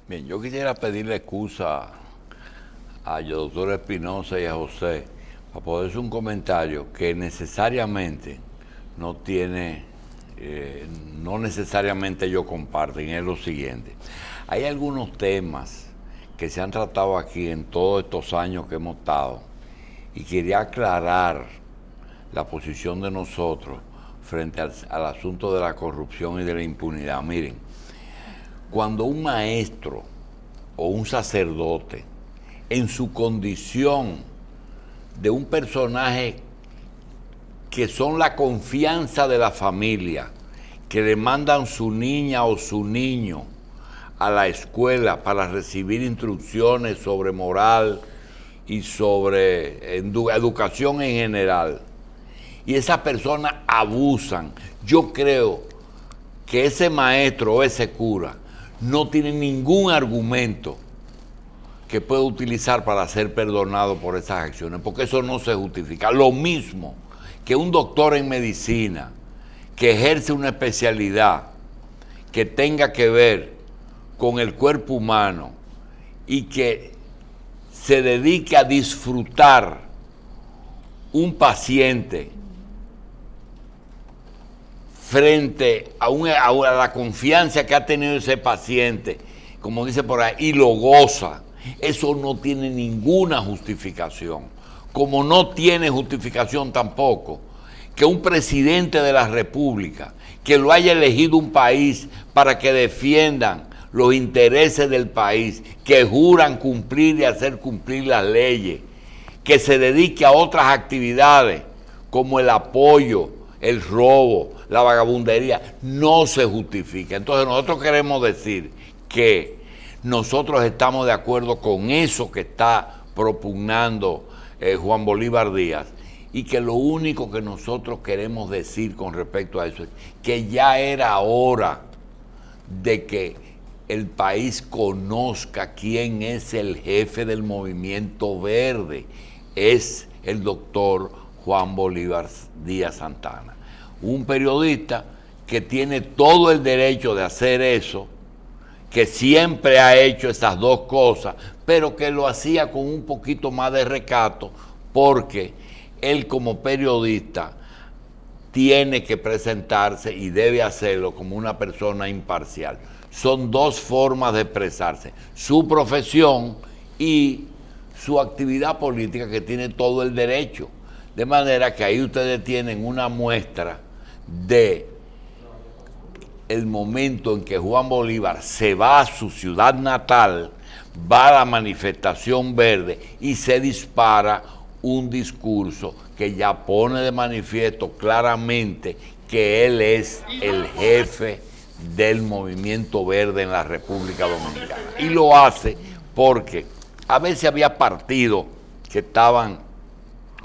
Bien, yo quisiera pedirle excusa al doctor Espinosa y a José para poder hacer un comentario que necesariamente no tiene, no necesariamente yo comparto, y es lo siguiente. Hay algunos temas que se han tratado aquí en todos estos años que hemos estado, y quería aclarar la posición de nosotros frente al asunto de la corrupción y de la impunidad. Miren, cuando un maestro o un sacerdote, en su condición de un personaje que son la confianza de la familia, que le mandan su niña o su niño a la escuela para recibir instrucciones sobre moral y sobre educación en general, y esas personas abusan, yo creo que ese maestro o ese cura no tiene ningún argumento que pueda utilizar para ser perdonado por esas acciones, porque eso no se justifica. Lo mismo que un doctor en medicina que ejerce una especialidad que tenga que ver con el cuerpo humano y que se dedique a disfrutar un paciente frente a la confianza que ha tenido ese paciente, como dice por ahí, y lo goza. Eso no tiene ninguna justificación. Como no tiene justificación tampoco que un presidente de la República, que lo haya elegido un país para que defiendan los intereses del país, que juran cumplir y hacer cumplir las leyes, que se dedique a otras actividades como el apoyo, el robo, la vagabundería, no se justifica. Entonces nosotros queremos decir que nosotros estamos de acuerdo con eso que está propugnando Juan Bolívar Díaz, y que lo único que nosotros queremos decir con respecto a eso es que ya era hora de que el país conozca quién es el jefe del movimiento verde. Es el doctor Juan Bolívar Díaz Santana, un periodista que tiene todo el derecho de hacer eso, que siempre ha hecho esas dos cosas, pero que lo hacía con un poquito más de recato, porque él como periodista tiene que presentarse y debe hacerlo como una persona imparcial. Son dos formas de expresarse: su profesión y su actividad política, que tiene todo el derecho. De manera que ahí ustedes tienen una muestra de el momento en que Juan Bolívar se va a su ciudad natal, va a la manifestación verde y se dispara un discurso que ya pone de manifiesto claramente que él es el jefe del movimiento verde en la República Dominicana. Y lo hace porque a veces había partidos que estaban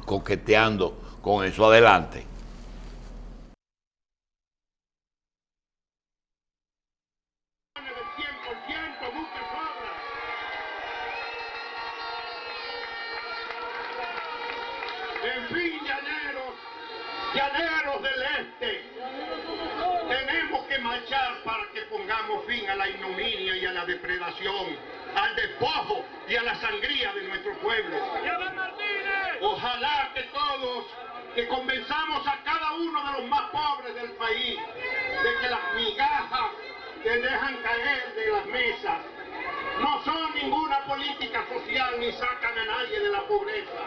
coqueteando con eso. Adelante. En fin, llaneros del este, tenemos que marchar para que pongamos fin a la ignominia y a la depredación, al despojo y a la sangría de nuestro pueblo. Ojalá que todos, que convenzamos a cada uno de los más pobres del país de que las migajas que dejan caer de las mesas no son ninguna política social ni sacan a nadie de la pobreza,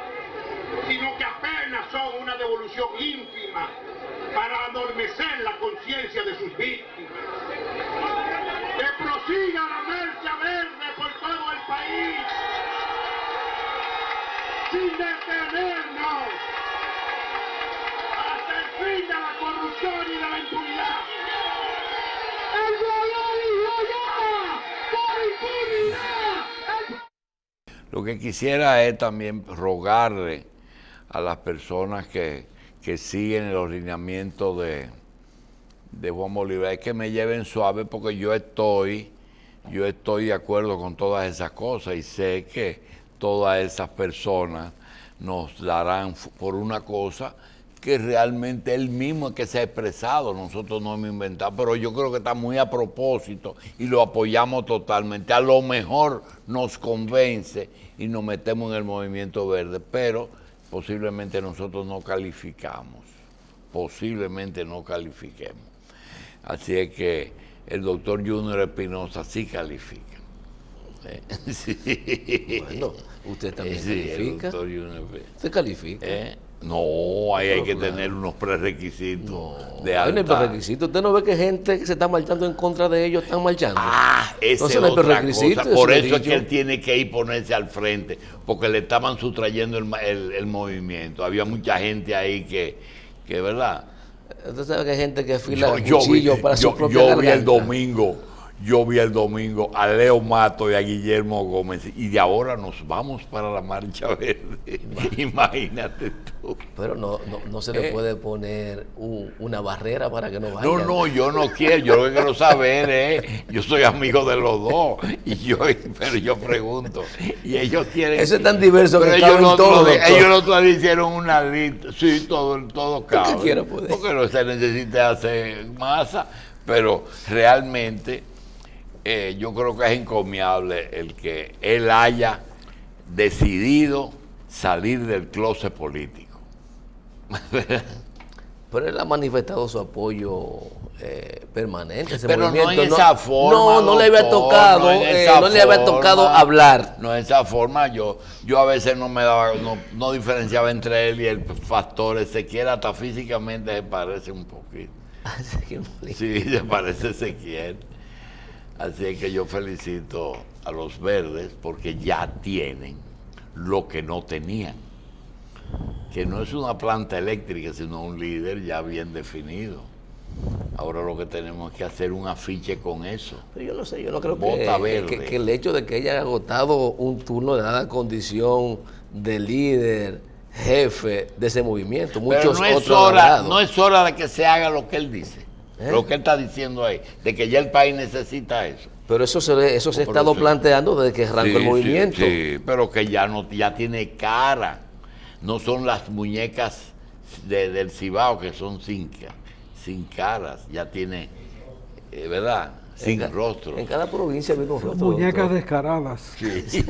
sino que apenas son una devolución ínfima para adormecer la conciencia de sus víctimas. Que prosiga la marcha verde por todo el país, sin detenernos, hasta el fin de la corrupción y de la impunidad. ¡El dolor y ya! ¡Por impunidad! Lo que quisiera es también rogarle a las personas que siguen el ordenamiento de Juan Bolívar, es que me lleven suave, porque yo estoy de acuerdo con todas esas cosas y sé que todas esas personas nos darán por una cosa que realmente él mismo es que se ha expresado, nosotros no hemos inventado, pero yo creo que está muy a propósito y lo apoyamos totalmente. A lo mejor nos convence y nos metemos en el movimiento verde, pero posiblemente nosotros no calificamos, posiblemente no califiquemos. Así es que el doctor Junior Espinosa sí califica. Sí. Bueno, usted también sí, califica. El doctor Junior. ¿Usted califica? No, ahí hay que claro, tener unos prerequisitos de no hay alta. prerequisitos. Usted no ve que gente que se está marchando en contra de ellos están marchando. Ese Entonces es no hay otra prerequisitos, cosa. Por eso eso he es que dicho. él tiene que ir ponerse al frente, porque le estaban sustrayendo el movimiento. Había mucha gente ahí que ¿verdad? Usted sabe que hay gente que afila cuchillos para su propia yo vi el domingo a Leo Mato y a Guillermo Gómez, y de ahora nos vamos para la marcha verde. Imagínate tú. Pero no se le puede poner una barrera para que no vayan. No, yo no quiero, yo lo que quiero saber yo soy amigo de los dos, pero yo pregunto, y ellos quieren... Eso es tan diverso que ellos caben todos. Ellos los otros hicieron una lista, sí, todo cabe. ¿Qué quiere poder? Porque no se necesita hacer masa, pero realmente yo creo que es encomiable el que él haya decidido salir del closet político. Pero él ha manifestado su apoyo permanente. Ese Pero movimiento. no en esa forma. No le había tocado, no le había tocado hablar. No en esa forma. Yo a veces no diferenciaba entre él y el pastor Ezequiel, hasta físicamente se parece un poquito. Sí, se parece a Ezequiel. Así es que yo felicito a los verdes porque ya tienen lo que no tenían, que no es una planta eléctrica, sino un líder ya bien definido. Ahora lo que tenemos es que hacer un afiche con eso. Pero yo no sé, yo no creo que el hecho de que haya agotado un turno de dada condición de líder, jefe de ese movimiento, muchos Pero otros no es hora de que se haga lo que él dice. Lo que él está diciendo ahí, de que ya el país necesita eso. Pero eso se ha estado planteando desde que arrancó el movimiento. Sí, pero que ya tiene cara. No son las muñecas del Cibao que son sin caras, ya tiene, ¿verdad? Sin rostro. En cada provincia hay un rostro. Muñecas descaradas. Sí.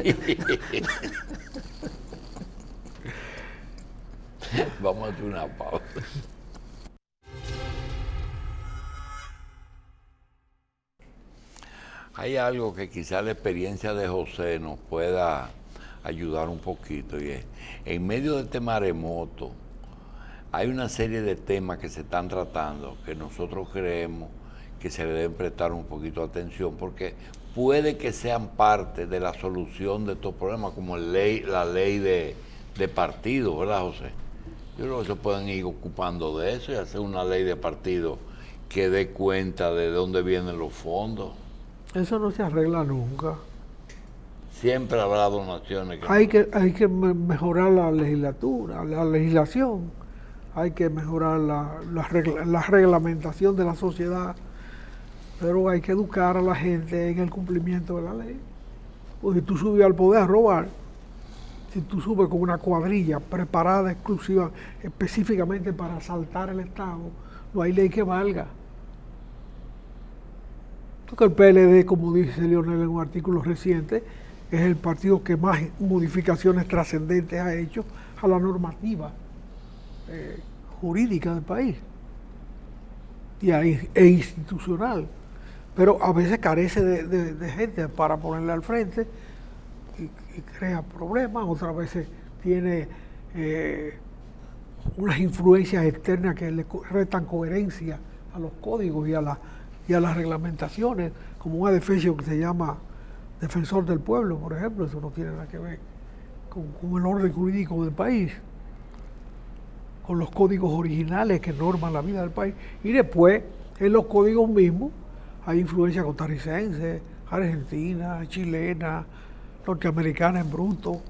Vamos a hacer una pausa. Hay algo que quizá la experiencia de José nos pueda ayudar un poquito, y es, en medio de este maremoto, hay una serie de temas que se están tratando que nosotros creemos que se le deben prestar un poquito de atención, porque puede que sean parte de la solución de estos problemas, como la ley de partido, ¿verdad, José? Yo creo que se pueden ir ocupando de eso y hacer una ley de partido que dé cuenta de dónde vienen los fondos. Eso no se arregla nunca. Siempre habrá donaciones. Hay que mejorar la legislación, hay que mejorar la reglamentación de la sociedad, pero hay que educar a la gente en el cumplimiento de la ley. Porque si tú subes al poder a robar, si tú subes con una cuadrilla preparada específicamente para asaltar el Estado, no hay ley que valga. Porque el PLD, como dice Leonel en un artículo reciente, es el partido que más modificaciones trascendentes ha hecho a la normativa jurídica del país e institucional. Pero a veces carece de gente para ponerle al frente y crea problemas, otras veces tiene unas influencias externas que le restan coherencia a los códigos y a las reglamentaciones, como un adefesio que se llama defensor del pueblo, por ejemplo. Eso no tiene nada que ver con el orden jurídico del país, con los códigos originales que norman la vida del país. Y después, en los códigos mismos, hay influencia costarricense, argentina, chilena, norteamericana en bruto,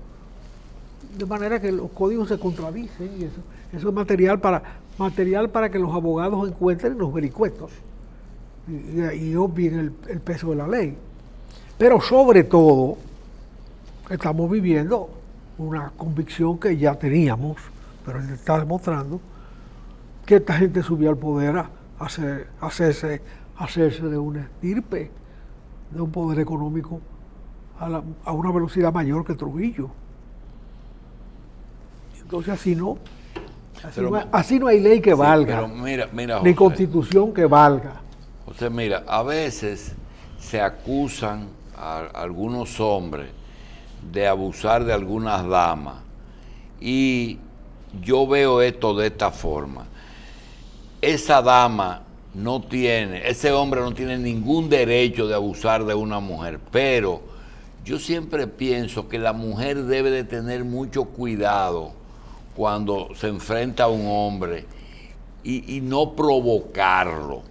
de manera que los códigos se contradicen, y eso es material para que los abogados encuentren los vericuetos y obvien el peso de la ley. Pero sobre todo, estamos viviendo una convicción que ya teníamos, pero se está demostrando que esta gente subió al poder a hacerse de una estirpe, de un poder económico a una velocidad mayor que Trujillo. Entonces así no hay ley que valga, pero mira, ni José, constitución que valga. José, mira, a veces se acusan a algunos hombres de abusar de algunas damas, y yo veo esto de esta forma. Esa dama ese hombre no tiene ningún derecho de abusar de una mujer, pero yo siempre pienso que la mujer debe de tener mucho cuidado cuando se enfrenta a un hombre y no provocarlo.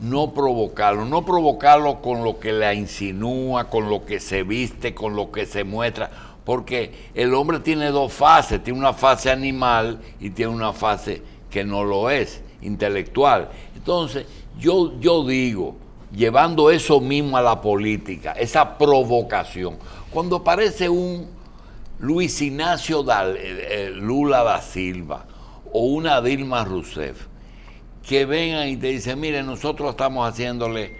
No provocarlo con lo que le insinúa, con lo que se viste, con lo que se muestra, porque el hombre tiene dos fases, tiene una fase animal y tiene una fase que no lo es, intelectual. Entonces, yo digo, llevando eso mismo a la política, esa provocación, cuando aparece un Luis Ignacio Lula da Silva o una Dilma Rousseff, que vengan y te dicen, mire, nosotros estamos haciéndole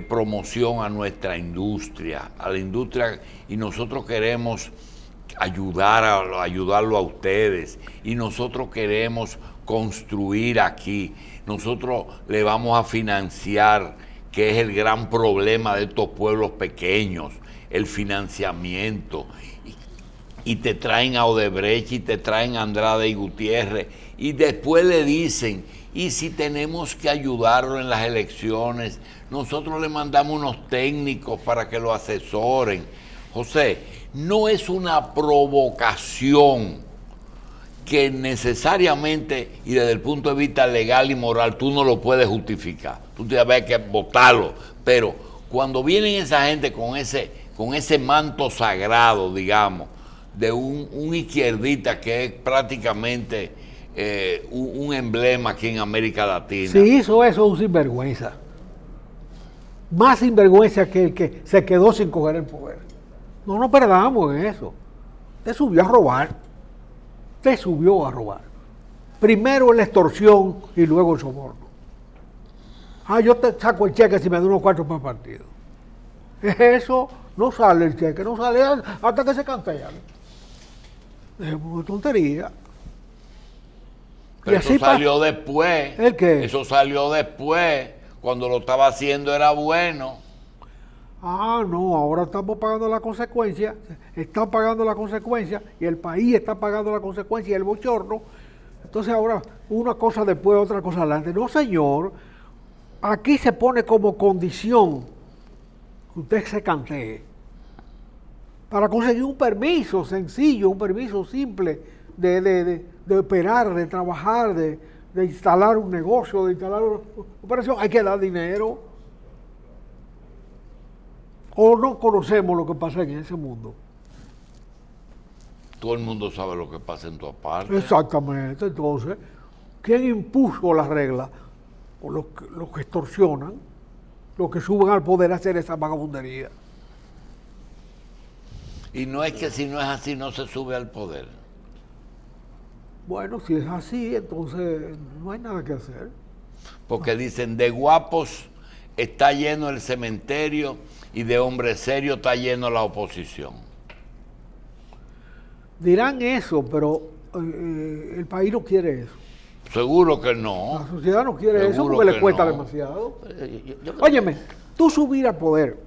promoción a nuestra industria, a la industria, y nosotros queremos ayudarlo a ustedes, y nosotros queremos construir aquí, nosotros le vamos a financiar, que es el gran problema de estos pueblos pequeños, el financiamiento, y te traen a Odebrecht y te traen a Andrade y Gutiérrez, y después le dicen, y si tenemos que ayudarlo en las elecciones, nosotros le mandamos unos técnicos para que lo asesoren. José, no es una provocación que necesariamente, y desde el punto de vista legal y moral, tú no lo puedes justificar. Tú tienes que votarlo. Pero cuando vienen esa gente con ese manto sagrado, digamos, de un izquierdita que es prácticamente un emblema aquí en América Latina. Si hizo eso, un sinvergüenza. Más sinvergüenza que el que se quedó sin coger el poder. No nos perdamos en eso. Te subió a robar. Te subió a robar. Primero la extorsión y luego el soborno. Yo te saco el cheque si me da unos cuartos para el partido. Eso no sale el cheque, no sale hasta que se cantean. Es una tontería. Pero eso salió después. ¿El qué? Eso salió después. Cuando lo estaba haciendo era bueno. No, ahora estamos pagando la consecuencia. Están pagando la consecuencia y el país está pagando la consecuencia y el bochorno. Entonces ahora una cosa después, otra cosa adelante. No, señor. Aquí se pone como condición que usted se cantee para conseguir un permiso sencillo, un permiso simple de operar, de trabajar, de instalar un negocio, de instalar una operación. Hay que dar dinero. O no conocemos lo que pasa en ese mundo. Todo el mundo sabe lo que pasa en tu parte. Exactamente. Entonces, ¿quién impuso las reglas? O los que extorsionan, los que suben al poder a hacer esa vagabundería. Y no es que si no es así no se sube al poder. Bueno, si es así, entonces no hay nada que hacer. Porque dicen, de guapos está lleno el cementerio y de hombres serios está lleno la oposición. Dirán eso, pero el país no quiere eso. Seguro que no. La sociedad no quiere eso Seguro porque le que cuesta no. demasiado. Yo creo Óyeme, tú subir al poder,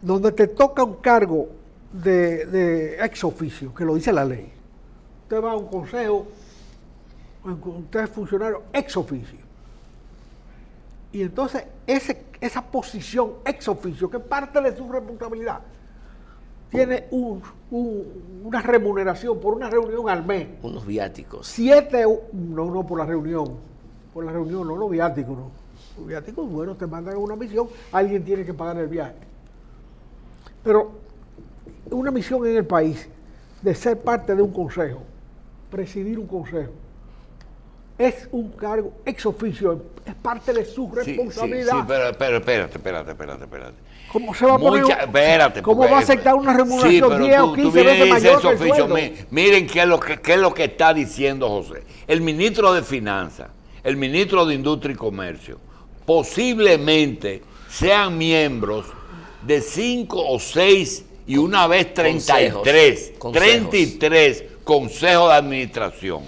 donde te toca un cargo de ex oficio, que lo dice la ley. Usted va a un consejo, usted es funcionario ex oficio. Y entonces esa posición ex oficio, que parte de su responsabilidad, tiene una remuneración por una reunión al mes. unos viáticos. 7, no por la reunión, no, los viáticos no. Los viáticos, bueno, te mandan a una misión, alguien tiene que pagar el viaje. Pero una misión en el país, de ser parte de un consejo, presidir un consejo, es un cargo ex oficio, es parte de su responsabilidad. Sí, pero espérate. ¿Cómo se va a poner? Espérate. ¿Cómo va a aceptar una remuneración 10 o 15 veces mayor que el sueldo? Miren qué es lo que está diciendo José. El ministro de Finanzas, el ministro de Industria y Comercio, posiblemente sean miembros de 5 o 6 y una vez 33 consejos de administración,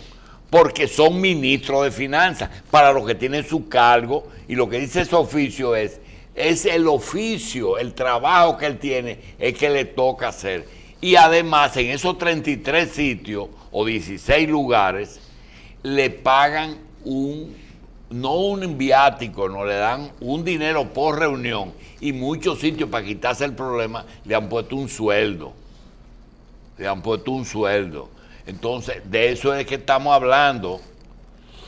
porque son ministros de Finanzas, para los que tienen su cargo, y lo que dice ese oficio es el oficio, el trabajo que él tiene, es que le toca hacer. Y además, en esos 33 sitios o 16 lugares, le pagan no un viático, no le dan un dinero por reunión, y muchos sitios, para quitarse el problema, le han puesto un sueldo. Entonces, de eso es que estamos hablando,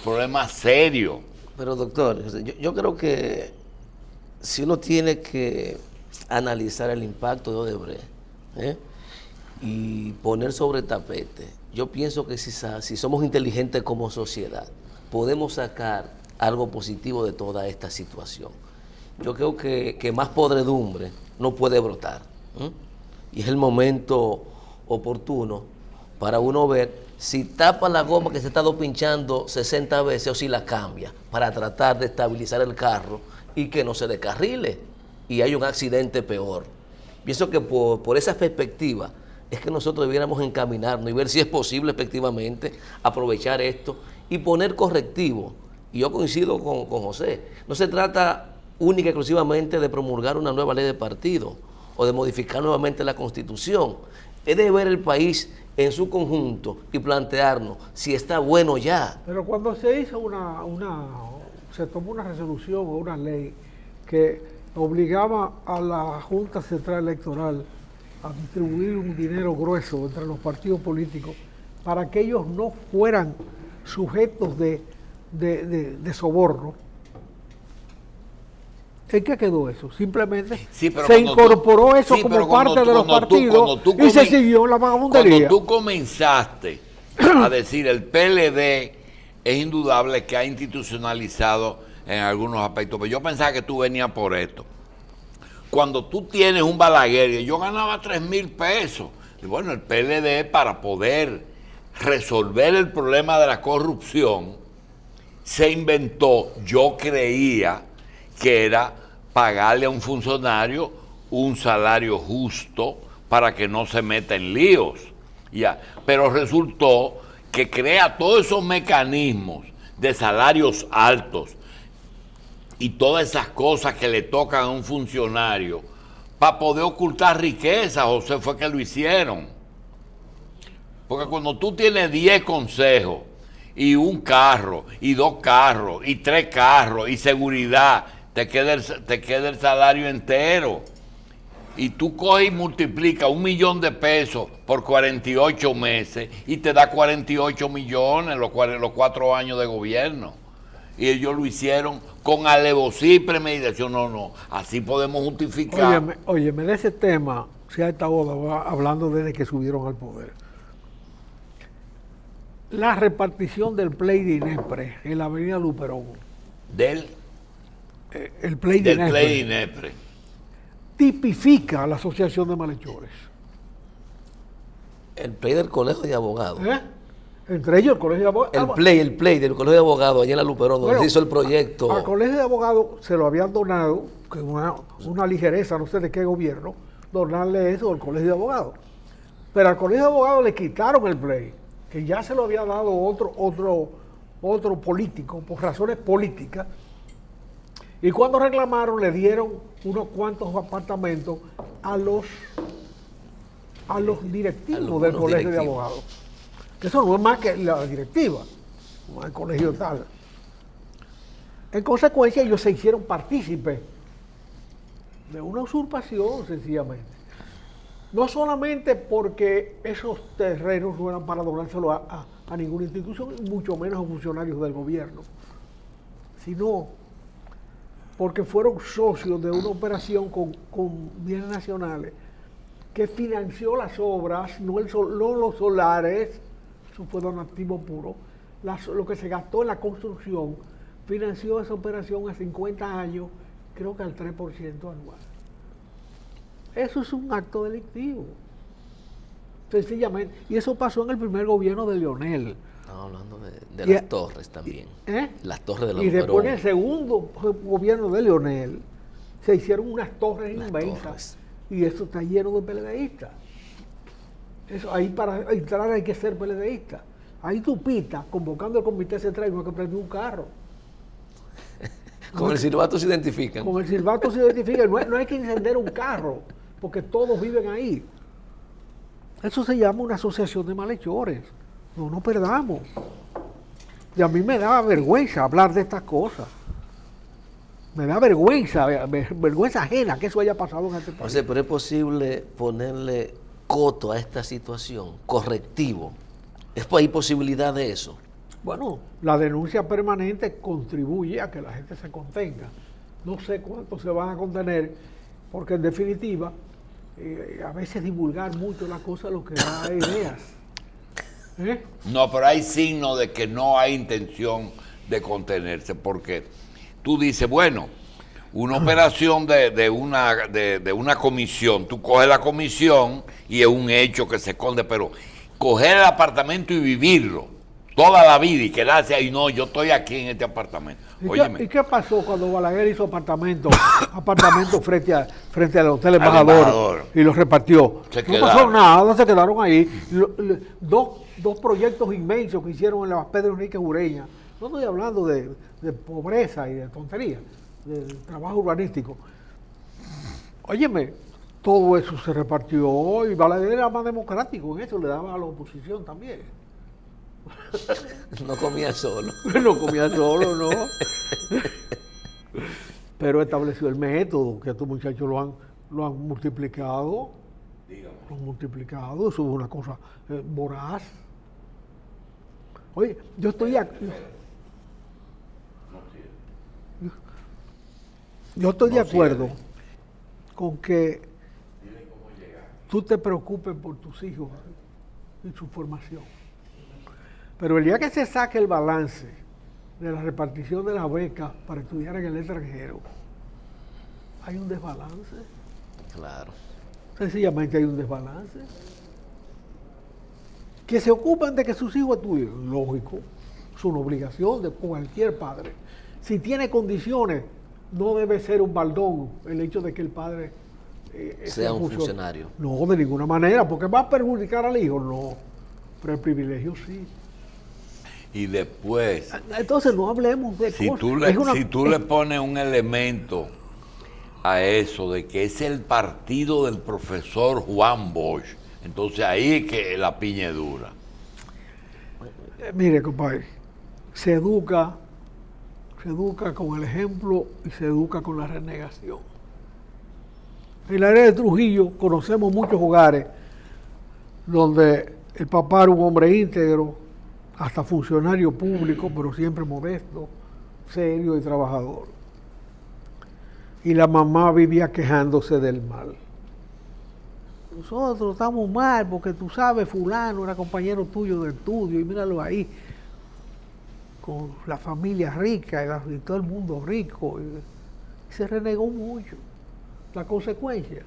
problema serio. Pero doctor, yo creo que si uno tiene que analizar el impacto de Odebrecht y poner sobre tapete, yo pienso que si somos inteligentes como sociedad, podemos sacar algo positivo de toda esta situación. Yo creo que más podredumbre no puede brotar. Y es el momento oportuno para uno ver si tapa la goma que se ha estado pinchando 60 veces o si la cambia, para tratar de estabilizar el carro y que no se descarrile y hay un accidente peor. Pienso que por esa perspectiva es que nosotros debiéramos encaminarnos y ver si es posible efectivamente aprovechar esto y poner correctivo. Y yo coincido con José, no se trata única y exclusivamente de promulgar una nueva ley de partido o de modificar nuevamente la Constitución. Es de ver el país en su conjunto y plantearnos si está bueno ya. Pero cuando se hizo se tomó una resolución o una ley que obligaba a la Junta Central Electoral a distribuir un dinero grueso entre los partidos políticos para que ellos no fueran sujetos de soborno. ¿En qué quedó eso? Simplemente se incorporó eso como parte de los partidos y se siguió la vagabundería. Cuando tú comenzaste a decir, el PLD es indudable que ha institucionalizado en algunos aspectos, pero yo pensaba que tú venías por esto. Cuando tú tienes un Balaguer, y yo ganaba 3,000 pesos, y bueno, el PLD para poder resolver el problema de la corrupción, se inventó, yo creía que era pagarle a un funcionario un salario justo para que no se meta en líos. Ya. Pero resultó que crea todos esos mecanismos de salarios altos y todas esas cosas que le tocan a un funcionario para poder ocultar riqueza. José, fue que lo hicieron. Porque cuando tú tienes 10 consejos y un carro, y 2 carros, y 3 carros, y seguridad, te queda el salario entero. Y tú coges y multiplicas 1,000,000 de pesos por 48 meses y te da 48 millones los 4 años de gobierno. Y ellos lo hicieron con alevosía y premeditación. No, así podemos justificar. Óyeme, de ese tema se ha estado hablando desde que subieron al poder. La repartición del play de Inepre en la avenida Luperón. El play de Inepre. Tipifica a la asociación de malhechores. El play del colegio de abogados. Entre ellos el colegio de abogados. El play del colegio de abogados, allá en la Luperón, donde se hizo el proyecto. Al colegio de abogados se lo habían donado, que una ligereza, no sé de qué gobierno, donarle eso al colegio de abogados. Pero al colegio de abogados le quitaron el play, que ya se lo había dado otro político, por razones políticas. Y cuando reclamaron, le dieron unos cuantos apartamentos a los directivos del colegio de abogados. Eso no es más que la directiva, no es el colegio tal. En consecuencia, ellos se hicieron partícipes de una usurpación, sencillamente. No solamente porque esos terrenos no eran para donárselo a ninguna institución, mucho menos a funcionarios del gobierno, sino porque fueron socios de una operación con bienes nacionales que financió las obras, no los solares, eso fue donativo puro, lo que se gastó en la construcción, financió esa operación a 50 años, creo que al 3% anual. Eso es un acto delictivo, sencillamente, y eso pasó en el primer gobierno de Leonel. Estamos hablando de las torres también. Las torres de la Luperón. Y después en el segundo gobierno de Leonel se hicieron unas torres inmensas. Y eso está lleno de PLDistas. Eso, ahí para entrar hay que ser PLDista. Ahí tú pitas, convocando al comité central, y no hay que prender un carro. Con el silbato se identifican. Con el silbato se identifican. No hay que encender un carro, porque todos viven ahí. Eso se llama una asociación de malhechores. No perdamos. Y a mí me da vergüenza hablar de estas cosas. Me da vergüenza ajena que eso haya pasado en este país. O sea, pero es posible ponerle coto a esta situación, correctivo. ¿Hay posibilidad de eso? Bueno, la denuncia permanente contribuye a que la gente se contenga. No sé cuánto se van a contener, porque en definitiva, a veces divulgar mucho la cosa lo que da ideas. No, pero hay signos de que no hay intención de contenerse, porque tú dices, bueno, una operación de una comisión, tú coges la comisión y es un hecho que se esconde, pero coger el apartamento y vivirlo toda la vida y quedarse ahí, no, yo estoy aquí en este apartamento. ¿Y qué pasó cuando Balaguer hizo apartamento frente al Hotel Embajador y los repartió? No pasó nada, se quedaron ahí. Dos proyectos inmensos que hicieron en la Pedro Enrique Ureña. No estoy hablando de pobreza y de tontería, de trabajo urbanístico. Óyeme, todo eso se repartió y Balaguer era más democrático en eso, le daba a la oposición también. No comía solo. No comía solo, no. Pero estableció el método, que estos muchachos lo han multiplicado. Lo han multiplicado, eso es una cosa voraz. Oye, yo estoy de acuerdo con que tú te preocupes por tus hijos y su formación. Pero el día que se saque el balance de la repartición de las becas para estudiar en el extranjero, hay un desbalance. Claro. Sencillamente hay un desbalance. Que se ocupan de que sus hijos estudien, lógico, es una obligación de cualquier padre. Si tiene condiciones, no debe ser un baldón el hecho de que el padre sea un funcionario. No, de ninguna manera, porque va a perjudicar al hijo, no. Pero el privilegio sí. Y después, Entonces no hablemos de si cosas. tú le pones un elemento a eso de que es el partido del profesor Juan Bosch, entonces ahí es que la piña es dura. Mire, compadre, se educa con el ejemplo y se educa con la renegación. En el área de Trujillo conocemos muchos hogares donde el papá era un hombre íntegro, hasta funcionario público, pero siempre modesto, serio y trabajador. Y la mamá vivía quejándose del mal. Nosotros estamos mal porque tú sabes, fulano era compañero tuyo de estudio y míralo ahí, con la familia rica y todo el mundo rico. Y se renegó mucho. La consecuencia,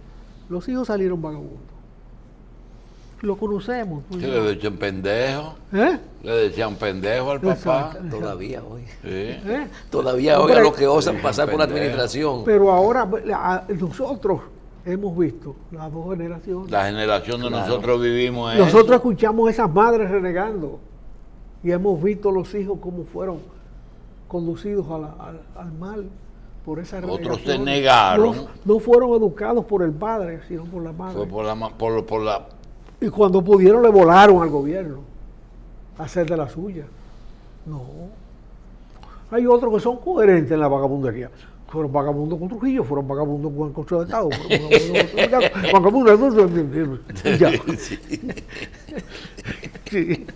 los hijos salieron vagabundos. Lo conocemos. ¿Qué le decían pendejo? ¿Eh? Le decían pendejo al papá. Exacto. Todavía hoy. Sí. Todavía hoy a los que osan pasar por la administración. Pero ahora nosotros hemos visto las dos generaciones. La generación de nosotros vivimos Nosotros eso. escuchamos a esas madres renegando y hemos visto los hijos cómo fueron conducidos al mal por esa renegación. Otros se negaron. No fueron educados por el padre, sino por la madre. Fue por la Y cuando pudieron le volaron al gobierno a hacer de la suya. No. Hay otros que son coherentes en la vagabundería. Fueron vagabundos con Trujillo, fueron vagabundos con el Consejo de Estado, fueron vagabundos ya. Sí.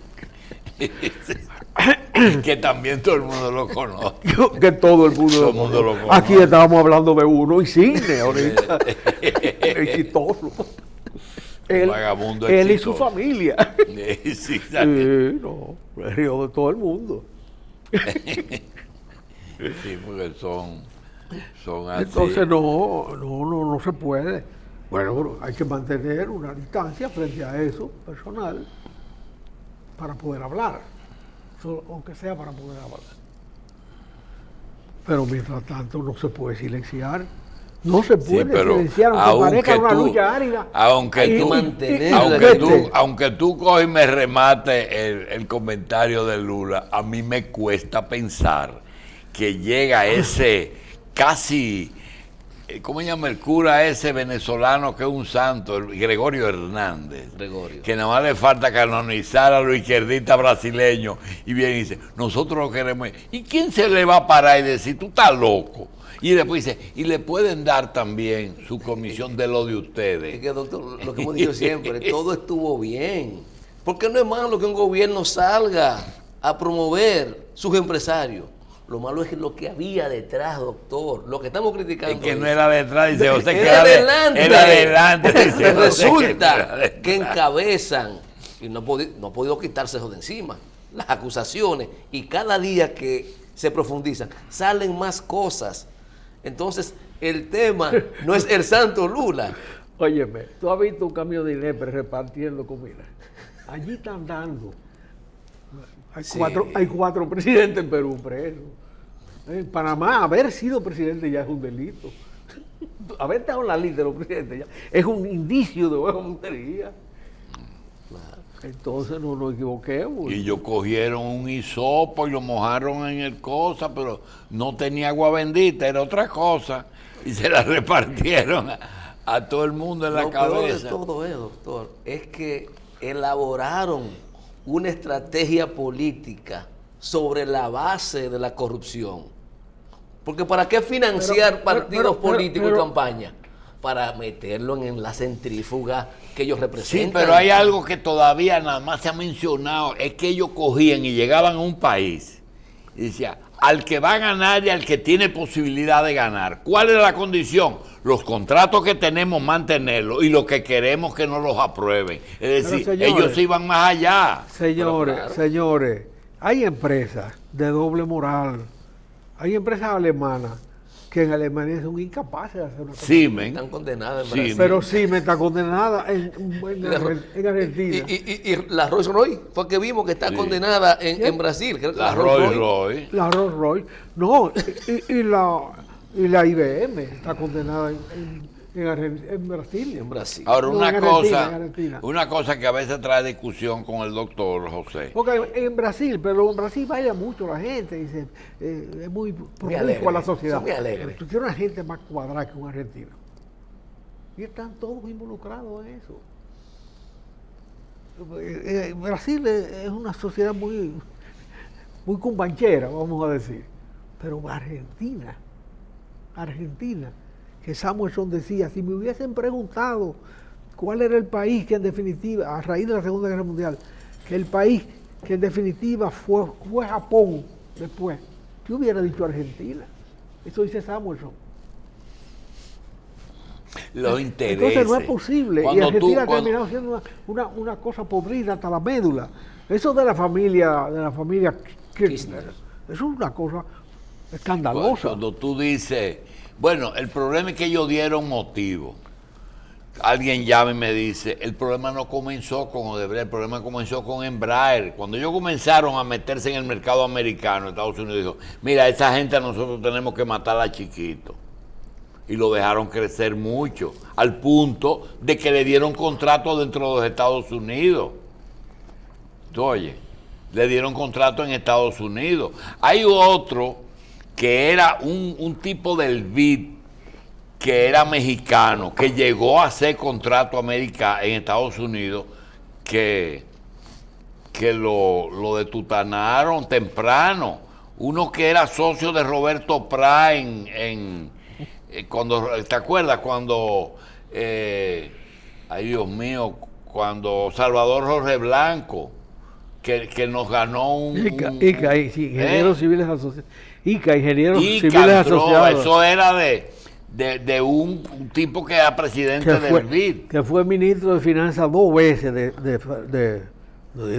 que también todo el mundo lo conoce. Que todo el mundo lo conoce. Aquí estábamos hablando de uno y cine ahorita. Es chistoso. Él y su familia. Sí, No, el río de todo el mundo. sí, porque son así. Entonces no se puede. Bueno, hay que mantener una distancia frente a eso personal para poder hablar, aunque sea para poder hablar. Pero mientras tanto no se puede silenciar. No se puede silenciar, aunque parezca una lucha árida. Aunque tú coges y me remate el comentario de Lula, a mí me cuesta pensar que llega ese casi, ¿cómo se llama el cura ese venezolano que es un santo? Gregorio Hernández. Que nada más le falta canonizar a los izquierdistas brasileños y viene y dice, nosotros lo queremos. ¿Y quién se le va a parar y decir, tú estás loco? Y después dice, y le pueden dar también su comisión de lo de ustedes. Es que, doctor, lo que hemos dicho siempre, todo estuvo bien. Porque no es malo que un gobierno salga a promover sus empresarios. Lo malo es lo que había detrás, doctor. Lo que estamos criticando. Es que no era detrás, dice José, que era adelante. Era adelante. Dice Resulta que encabezan, y no ha podido quitarse eso de encima, las acusaciones, y cada día que se profundizan, salen más cosas. Entonces, el tema no es el santo Lula. Óyeme, tú has visto un camión de INEPRE repartiendo comida. Allí están dando. Hay cuatro presidentes en Perú presos. En Panamá, haber sido presidente ya es un delito. Haber estado en la lista de los presidentes ya es un indicio de vagabundería. Entonces no nos equivoquemos. Y ellos cogieron un hisopo y lo mojaron en el cosa, pero no tenía agua bendita, era otra cosa. Y se la repartieron a todo el mundo en la cabeza. Lo peor de todo es, doctor, es que elaboraron una estrategia política sobre la base de la corrupción. Porque ¿para qué financiar partidos políticos y campaña? Para meterlo en la centrífuga que ellos representan. Sí, pero hay algo que todavía nada más se ha mencionado, es que ellos cogían y llegaban a un país y decían, al que va a ganar y al que tiene posibilidad de ganar. ¿Cuál es la condición? Los contratos que tenemos, mantenerlos, y lo que queremos que no los aprueben. Es decir, señores, ellos iban más allá. Señores, claro. señores, hay empresas de doble moral, hay empresas alemanas que en Alemania son incapaces de hacer una cosa. Siemens. Están condenadas en Sí, Brasil. Pero sí me está condenada en Argentina. Y la Rolls Royce fue que vimos que está Sí. condenada en Brasil. Creo que La Rolls Royce. La Rolls Royce. No, y la IBM está condenada en Brasil. En Brasil. Ahora, No, una en Argentina, cosa, en Argentina. una cosa que a veces trae discusión con el doctor José. Porque en Brasil, pero en Brasil baila mucho la gente, dice, es muy promiscua alegre, la sociedad. son muy alegres. Tú quieres una gente más cuadrada que un argentino. Y están todos involucrados en eso. Brasil es una sociedad muy cumbanchera, vamos a decir. Pero Argentina, que Samuelson decía, si me hubiesen preguntado cuál era el país que en definitiva, a raíz de la Segunda Guerra Mundial, que el país que en definitiva fue Japón después, yo hubiera dicho Argentina. Eso dice Samuelson. Los intereses. Entonces no es posible. Cuando y Argentina tú- ha terminado siendo una cosa podrida hasta la médula. Eso de la familia Kirchner, eso es una cosa escandalosa. Cuando tú dices, bueno, el problema es que ellos dieron motivo. Alguien llama y me dice, el problema no comenzó con Odebrecht, el problema comenzó con Embraer. Cuando ellos comenzaron a meterse en el mercado americano, Estados Unidos dijo, mira, esa gente a nosotros tenemos que matarla chiquito. Y lo dejaron crecer mucho, al punto de que le dieron contrato dentro de los Estados Unidos. ¿Tú oyes? Le dieron contrato en Estados Unidos. Hay otro que era un tipo del BID, que era mexicano, que llegó a hacer contrato americano en Estados Unidos, que lo detutanaron temprano. Uno que era socio de Roberto Prat cuando, ¿te acuerdas? Cuando, ay Dios mío, cuando Salvador Jorge Blanco, que nos ganó ICA, Ingenieros Civiles Asociados. Ingenieros y Civiles entró, Asociados. eso era de un tipo que era presidente del BID. Que fue ministro de Finanzas 2 veces, de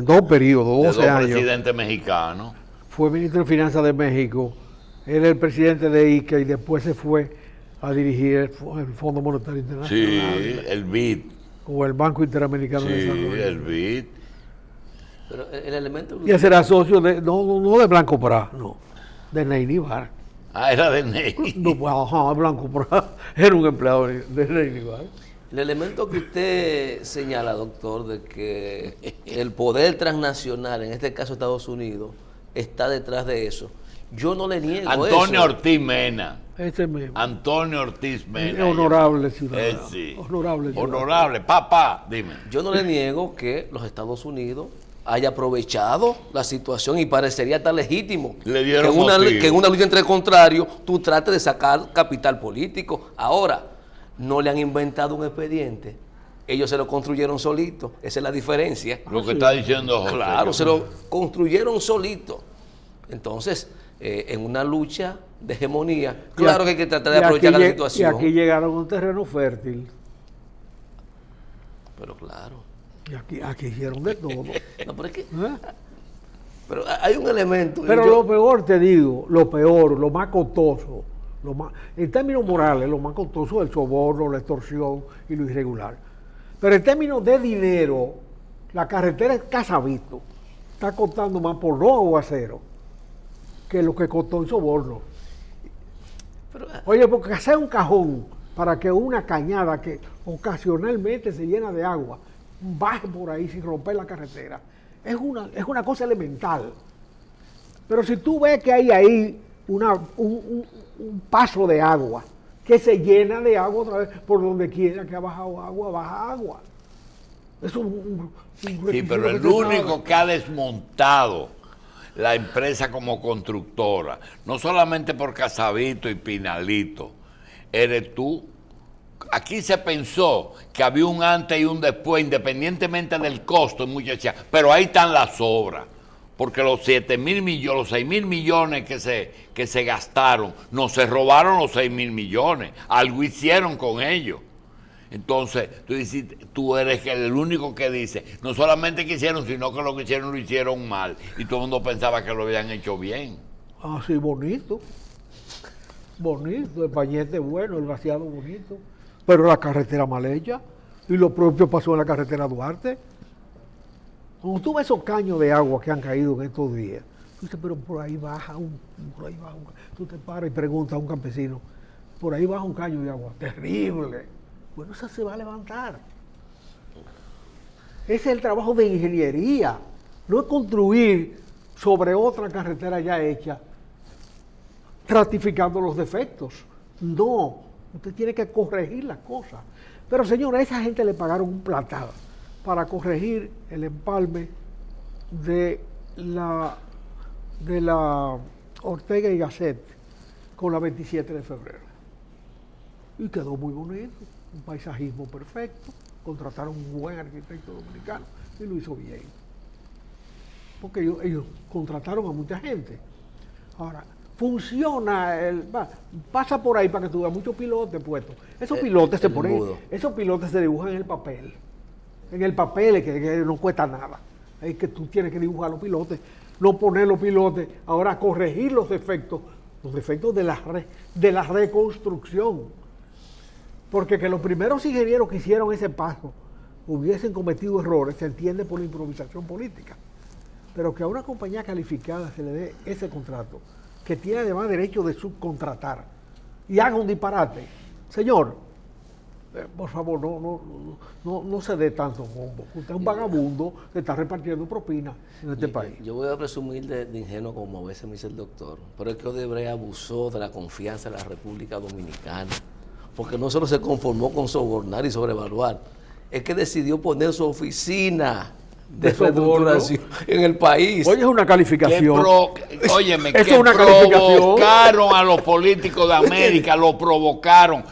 2 periodos, De 12 dos años. presidentes mexicanos. Fue ministro de Finanzas de México. Él era el presidente de ICA y después se fue a dirigir el Fondo Monetario Internacional. Sí, el BID. O el Banco Interamericano de Sí, Desarrollo. el BID. Pero el elemento... Y ese era socio no de Blanco Prat, no, de Neinibar. Ah, era de Ney. No, pues, ajá, Blanco Prat era un empleado de Neinibar. El elemento que usted señala, doctor, de que el poder transnacional, en este caso Estados Unidos, está detrás de eso, yo no le niego Antonio eso. Ortiz Mena. Ese mismo. Antonio Ortiz Mena. Honorable ciudadano. Sí. Honorable ciudadano. Honorable. Papá, dime. Yo no le niego que los Estados Unidos haya aprovechado la situación y parecería estar legítimo Le dieron que en una lucha entre contrarios tú trates de sacar capital político. Ahora, no le han inventado un expediente. Ellos se lo construyeron solitos. Esa es la diferencia. Lo que está diciendo José. Claro, se lo construyeron solito. Entonces, en una lucha de hegemonía, claro que hay que tratar de aprovechar la situación. Y aquí llegaron a un terreno fértil. Pero claro. Y aquí hicieron de todo. No, pero es que, ¿Eh? pero hay un elemento. Pero yo- lo peor, te digo, lo peor, lo más costoso, en términos morales, lo más costoso es el soborno, la extorsión y lo irregular. Pero en términos de dinero, la carretera de Casavito está costando más por 2 aguaceros que lo que costó el soborno. pero, Oye, porque hacer un cajón para que una cañada que ocasionalmente se llena de agua baje por ahí sin romper la carretera, es una cosa elemental. Pero si tú ves que hay ahí un paso de agua que se llena de agua otra vez, por donde quiera que ha bajado agua, baja agua. Es un Sí, requisito pero que el se único sabe. que ha desmontado la empresa como constructora, no solamente por Casavito y Pinalito, eres tú. Aquí se pensó que había un antes y un después, independientemente del costo, muchas decían, pero ahí están las obras. porque los 7.000 millones, los 6.000 millones que se gastaron, no se robaron los 6.000 millones, algo hicieron con ellos. Entonces, tú eres el único que dice, no solamente que hicieron, sino que lo que hicieron lo hicieron mal, y todo el mundo pensaba que lo habían hecho bien. Ah, sí, bonito. Bonito, el pañete bueno, el vaciado bonito, pero la carretera mal hecha, y lo propio pasó en la carretera Duarte. Cuando tú ves esos caños de agua que han caído en estos días, tú dices, pero por ahí baja tú te paras y preguntas a un campesino, por ahí baja un caño de agua, terrible. Bueno, eso se va a levantar. Ese es el trabajo de ingeniería, no es construir sobre otra carretera ya hecha, ratificando los defectos. No, usted tiene que corregir las cosas. Pero señora, a esa gente le pagaron un platal para corregir el empalme de la Ortega y Gasset con la 27 de febrero. Y quedó muy bonito, un paisajismo perfecto, contrataron un buen arquitecto dominicano y lo hizo bien. Porque ellos contrataron a mucha gente. Ahora, funciona, pasa por ahí para que tú veas muchos pilotes puestos. Esos pilotes se ponen, esos pilotes se dibujan en el papel. En el papel que no cuesta nada. Es que tú tienes que dibujar los pilotes, no poner los pilotes, ahora corregir los defectos de la reconstrucción. Porque que los primeros ingenieros que hicieron ese paso hubiesen cometido errores, se entiende por la improvisación política. Pero que a una compañía calificada se le dé ese contrato, que tiene además derecho de subcontratar, y haga un disparate. Señor, por favor, no se dé tanto bombo. Usted es un vagabundo que está repartiendo propina en este país. Yo voy a presumir de ingenuo, como a veces me dice el doctor, pero es que Odebrecht abusó de la confianza de la República Dominicana, porque no solo se conformó con sobornar y sobrevaluar, es que decidió poner su oficina de reestructuración en el país. Oye, es una calificación. Óyeme, que provocaron a los políticos de América, lo provocaron.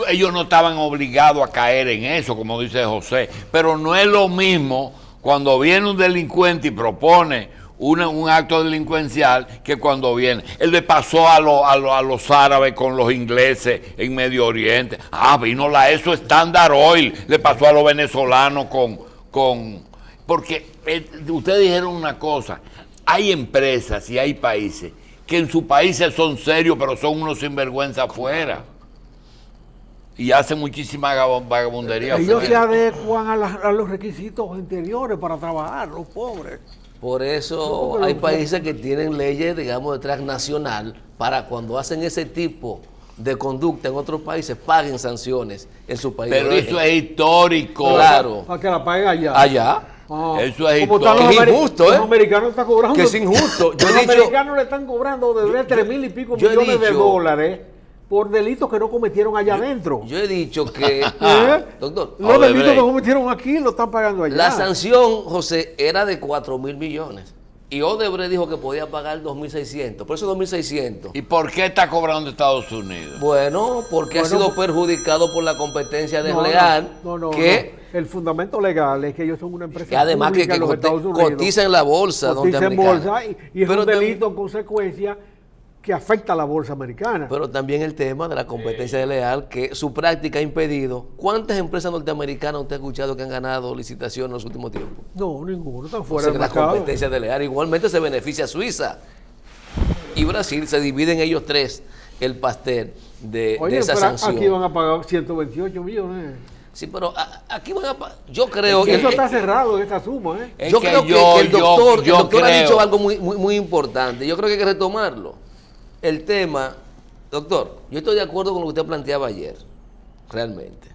Ellos no estaban obligados a caer en eso, como dice José, pero no es lo mismo cuando viene un delincuente y propone un acto delincuencial que cuando viene. Él le pasó a los árabes con los ingleses en Medio Oriente. Vino eso Standard Oil, le pasó a los venezolanos porque ustedes dijeron una cosa, hay empresas y hay países que en sus países son serios, pero son unos sinvergüenza afuera. Y hacen muchísima vagabundería. Ellos se adecuan a los requisitos interiores para trabajar, los pobres. Por eso hay países que tienen leyes, digamos, de transnacional, para cuando hacen ese tipo de conducta en otros países, paguen sanciones en su país. Pero eso es histórico. Claro. Para que la paguen allá. Allá. Eso es histórico. Es injusto, Los americanos están cobrando. Que es injusto. Los americanos le están cobrando de 3.000 y pico millones de dólares por delitos que no cometieron allá adentro. Yo he dicho que, doctor, los delitos que cometieron aquí lo están pagando allá. La sanción, José, era de 4.000 millones. Y Odebrecht dijo que podía pagar 2.600. Por eso 2.600. ¿Y por qué está cobrando Estados Unidos? Bueno, porque ha sido perjudicado por la competencia desleal. No. El fundamento legal es que ellos son una empresa que además pública que en los Estados Unidos. Cotiza en la bolsa norteamericana. Y es un delito en consecuencia que afecta a la bolsa americana. Pero también el tema de la competencia desleal, que su práctica ha impedido. ¿Cuántas empresas norteamericanas usted ha escuchado que han ganado licitaciones en los últimos tiempos? No, ninguno, están fuera del mercado. La competencia desleal igualmente se beneficia a Suiza y Brasil, se dividen ellos tres el pastel de esa sanción. Aquí van a pagar 128 millones. Sí, pero aquí van a pagar. Yo creo que eso está cerrado, esa suma. Yo creo que el doctor ha dicho algo muy importante. Yo creo que hay que retomarlo. El tema, doctor, yo estoy de acuerdo con lo que usted planteaba ayer, realmente,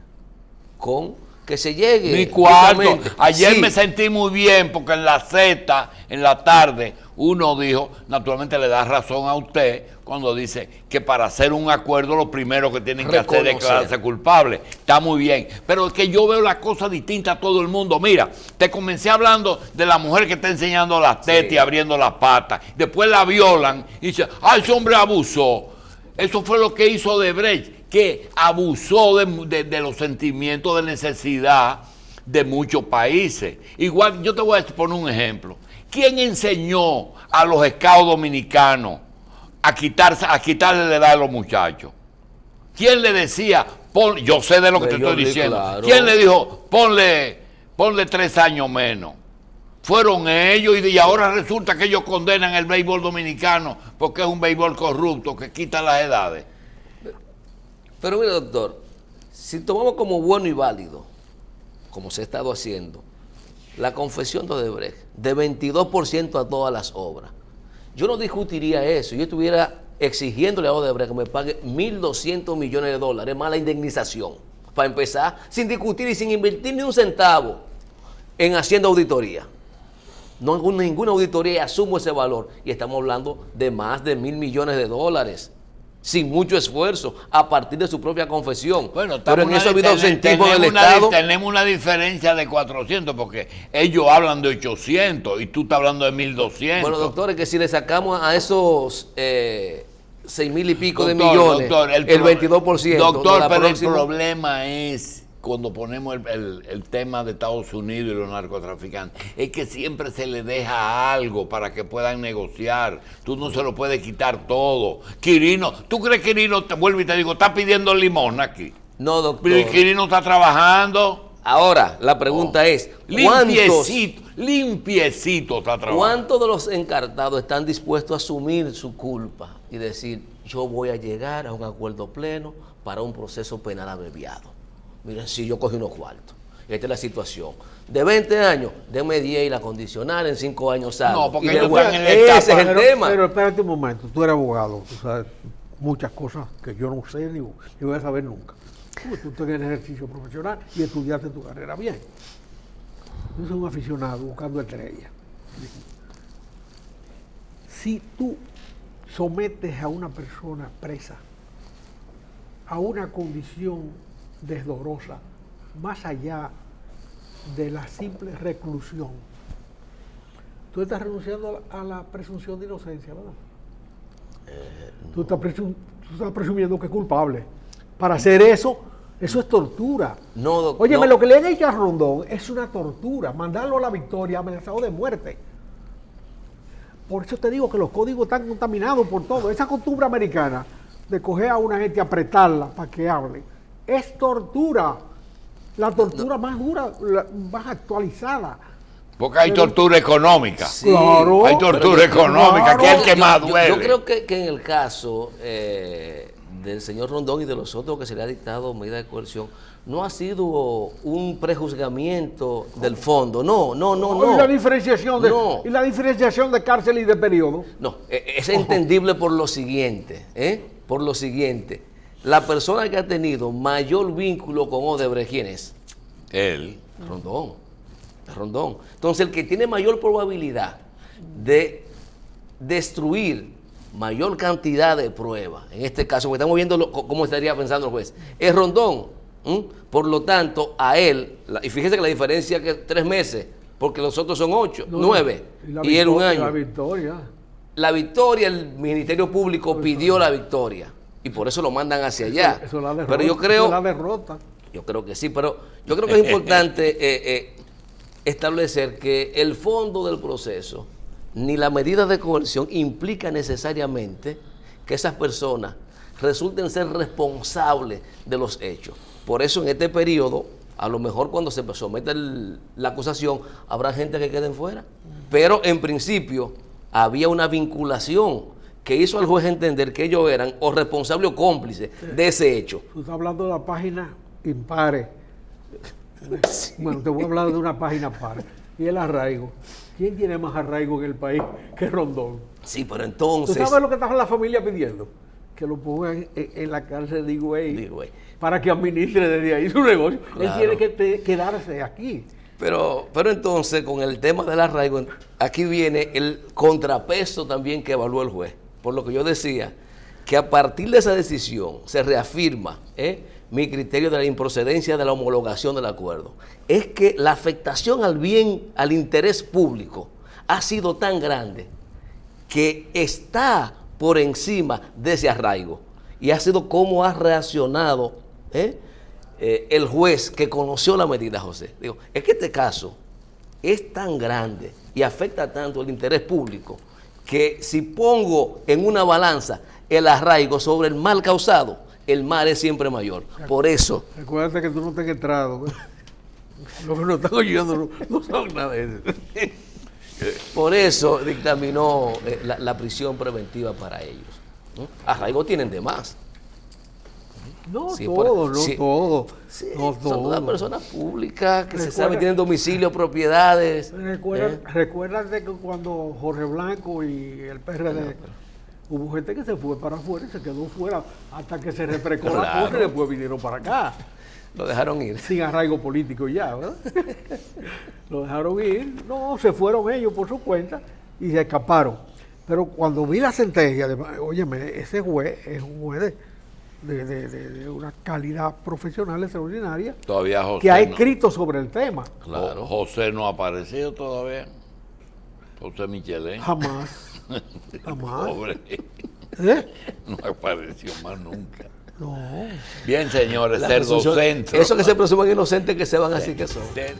con que se llegue. Mi cuarto. Ayer sí. Me sentí muy bien porque en la Z, en la tarde, uno dijo, naturalmente le da razón a usted cuando dice que para hacer un acuerdo lo primero que tienen que hacer es declararse culpable. Está muy bien. Pero es que yo veo la cosa distinta a todo el mundo. Mira, te comencé hablando de la mujer que está enseñando las tetas y abriendo las patas. Después la violan y dice, ese hombre abusó. Eso fue lo que hizo Odebrecht, que abusó de los sentimientos de necesidad de muchos países. Igual, yo te voy a poner un ejemplo. ¿Quién enseñó a los scouts dominicanos a quitarle la edad a los muchachos? ¿Quién le decía, yo sé de lo que te estoy diciendo? Claro. ¿Quién le dijo, ponle 3 años menos? Fueron ellos y ahora resulta que ellos condenan el béisbol dominicano porque es un béisbol corrupto que quita las edades. Pero mire, doctor, si tomamos como bueno y válido, como se ha estado haciendo, la confesión de Odebrecht, de 22% a todas las obras, yo no discutiría eso. Yo estuviera exigiéndole a Odebrecht que me pague $1.200 millones más la indemnización, para empezar, sin discutir y sin invertir ni un centavo en haciendo auditoría. No hago ninguna auditoría y asumo ese valor. Y estamos hablando de más de $1.000 millones, sin mucho esfuerzo, a partir de su propia confesión. Bueno, pero en eso ha habido ausentismo del Estado. Tenemos una diferencia de 400, porque ellos hablan de 800 y tú estás hablando de 1.200. Bueno, doctor, es que si le sacamos a esos 6.000 y pico de millones, doctor, el 22%. Doctor, pero el problema es, cuando ponemos el tema de Estados Unidos y los narcotraficantes, es que siempre se le deja algo para que puedan negociar. Tú no se lo puedes quitar todo. Quirino, ¿tú crees que Quirino, te vuelvo y te digo, está pidiendo limón aquí? No, doctor. Pero Quirino está trabajando. Ahora, la pregunta es, limpiecito está trabajando. ¿Cuántos de los encartados están dispuestos a asumir su culpa y decir, yo voy a llegar a un acuerdo pleno para un proceso penal abreviado? Miren, si yo cogí unos cuartos, esta es la situación. De 20 años, denme 10 y la condicional, en 5 años salgo. No, porque y ellos están en la ese etapa. es el tema. Pero espérate un momento, tú eres abogado, tú sabes muchas cosas que yo no sé ni voy a saber nunca. Tú tienes ejercicio profesional y estudiaste tu carrera bien. Yo soy un aficionado buscando estrellas. Si tú sometes a una persona presa a una condición desdorosa, más allá de la simple reclusión, tú estás renunciando a la presunción de inocencia, ¿verdad? Tú estás presumiendo que es culpable. Para hacer eso es tortura. No, doctor. Óyeme, lo que le han hecho a Rondón es una tortura. Mandarlo a la Victoria amenazado de muerte. Por eso te digo que los códigos están contaminados por todo. Esa costumbre americana de coger a una gente y apretarla para que hable es tortura. La tortura más dura, más actualizada. Porque hay tortura económica. Sí, claro. Hay tortura económica, claro. que es el que más duele. Yo creo que en el caso del señor Rondón y de los otros que se le ha dictado medida de coerción, no ha sido un prejuzgamiento del fondo. No. ¿Y la diferenciación de cárcel y de periodo? No, es entendible por lo siguiente, Por lo siguiente, la persona que ha tenido mayor vínculo con Odebrecht, ¿quién es? Él. Rondón. Entonces, el que tiene mayor probabilidad de destruir mayor cantidad de pruebas, en este caso, porque estamos viendo cómo estaría pensando el juez, es Rondón. Por lo tanto, a él, y fíjese que la diferencia es que 3 meses, porque los otros son 8, 9, y él 1 año. La victoria, el Ministerio Público pidió la victoria, y por eso lo mandan hacia allá. Eso la derrota, pero yo creo, la derrota. Yo creo que sí, pero yo creo que es importante establecer que el fondo del proceso ni la medida de coerción implica necesariamente que esas personas resulten ser responsables de los hechos. Por eso en este periodo, a lo mejor cuando se somete la acusación, habrá gente que queden fuera. Pero en principio había una vinculación que hizo al juez entender que ellos eran o responsables o cómplices de ese hecho. Tú estás hablando de la página impares. Sí. Bueno, te voy a hablar de una página par. Y el arraigo. ¿Quién tiene más arraigo en el país que Rondón? Sí, pero entonces... ¿Tú sabes lo que está la familia pidiendo? Que lo pongan en la cárcel de Higüey para que administre desde ahí su negocio. Claro. Él tiene que quedarse aquí. Pero entonces, con el tema del arraigo, aquí viene el contrapeso también que evaluó el juez. Por lo que yo decía, que a partir de esa decisión se reafirma mi criterio de la improcedencia de la homologación del acuerdo. Es que la afectación al bien, al interés público, ha sido tan grande que está por encima de ese arraigo. Y ha sido como ha reaccionado el juez que conoció la medida, José. Digo, es que este caso es tan grande y afecta tanto el interés público que si pongo en una balanza el arraigo sobre el mal causado, el mal es siempre mayor. Por eso. Recuerda que tú no te has entrado. Los que nos están oyendo no saben nada de eso. Por eso dictaminó la prisión preventiva para ellos. Arraigo tienen de más. No Sí, todo, no sí. todo. Sí, No son todo. todas personas públicas que se Recuerda- saben, tienen domicilio, propiedades. Recuérdate que cuando Jorge Blanco y el PRD, hubo gente que se fue para afuera y se quedó fuera hasta que se refrescó la Claro. cosa y después vinieron para acá. Lo dejaron ir. Sin arraigo político ya, ¿verdad? Lo dejaron ir, no, se fueron ellos por su cuenta y se escaparon. Pero cuando vi la sentencia, óyeme, ese juez es un juez de una calidad profesional extraordinaria Todavía José que ha no- escrito sobre el tema. Claro. José no ha aparecido todavía. José Michelet. Jamás. Jamás. Pobre. ¿Eh? No apareció más nunca. No. Bien, señores, La ser presunción- docente. Eso que se presumen inocentes que se van así que son. Ser-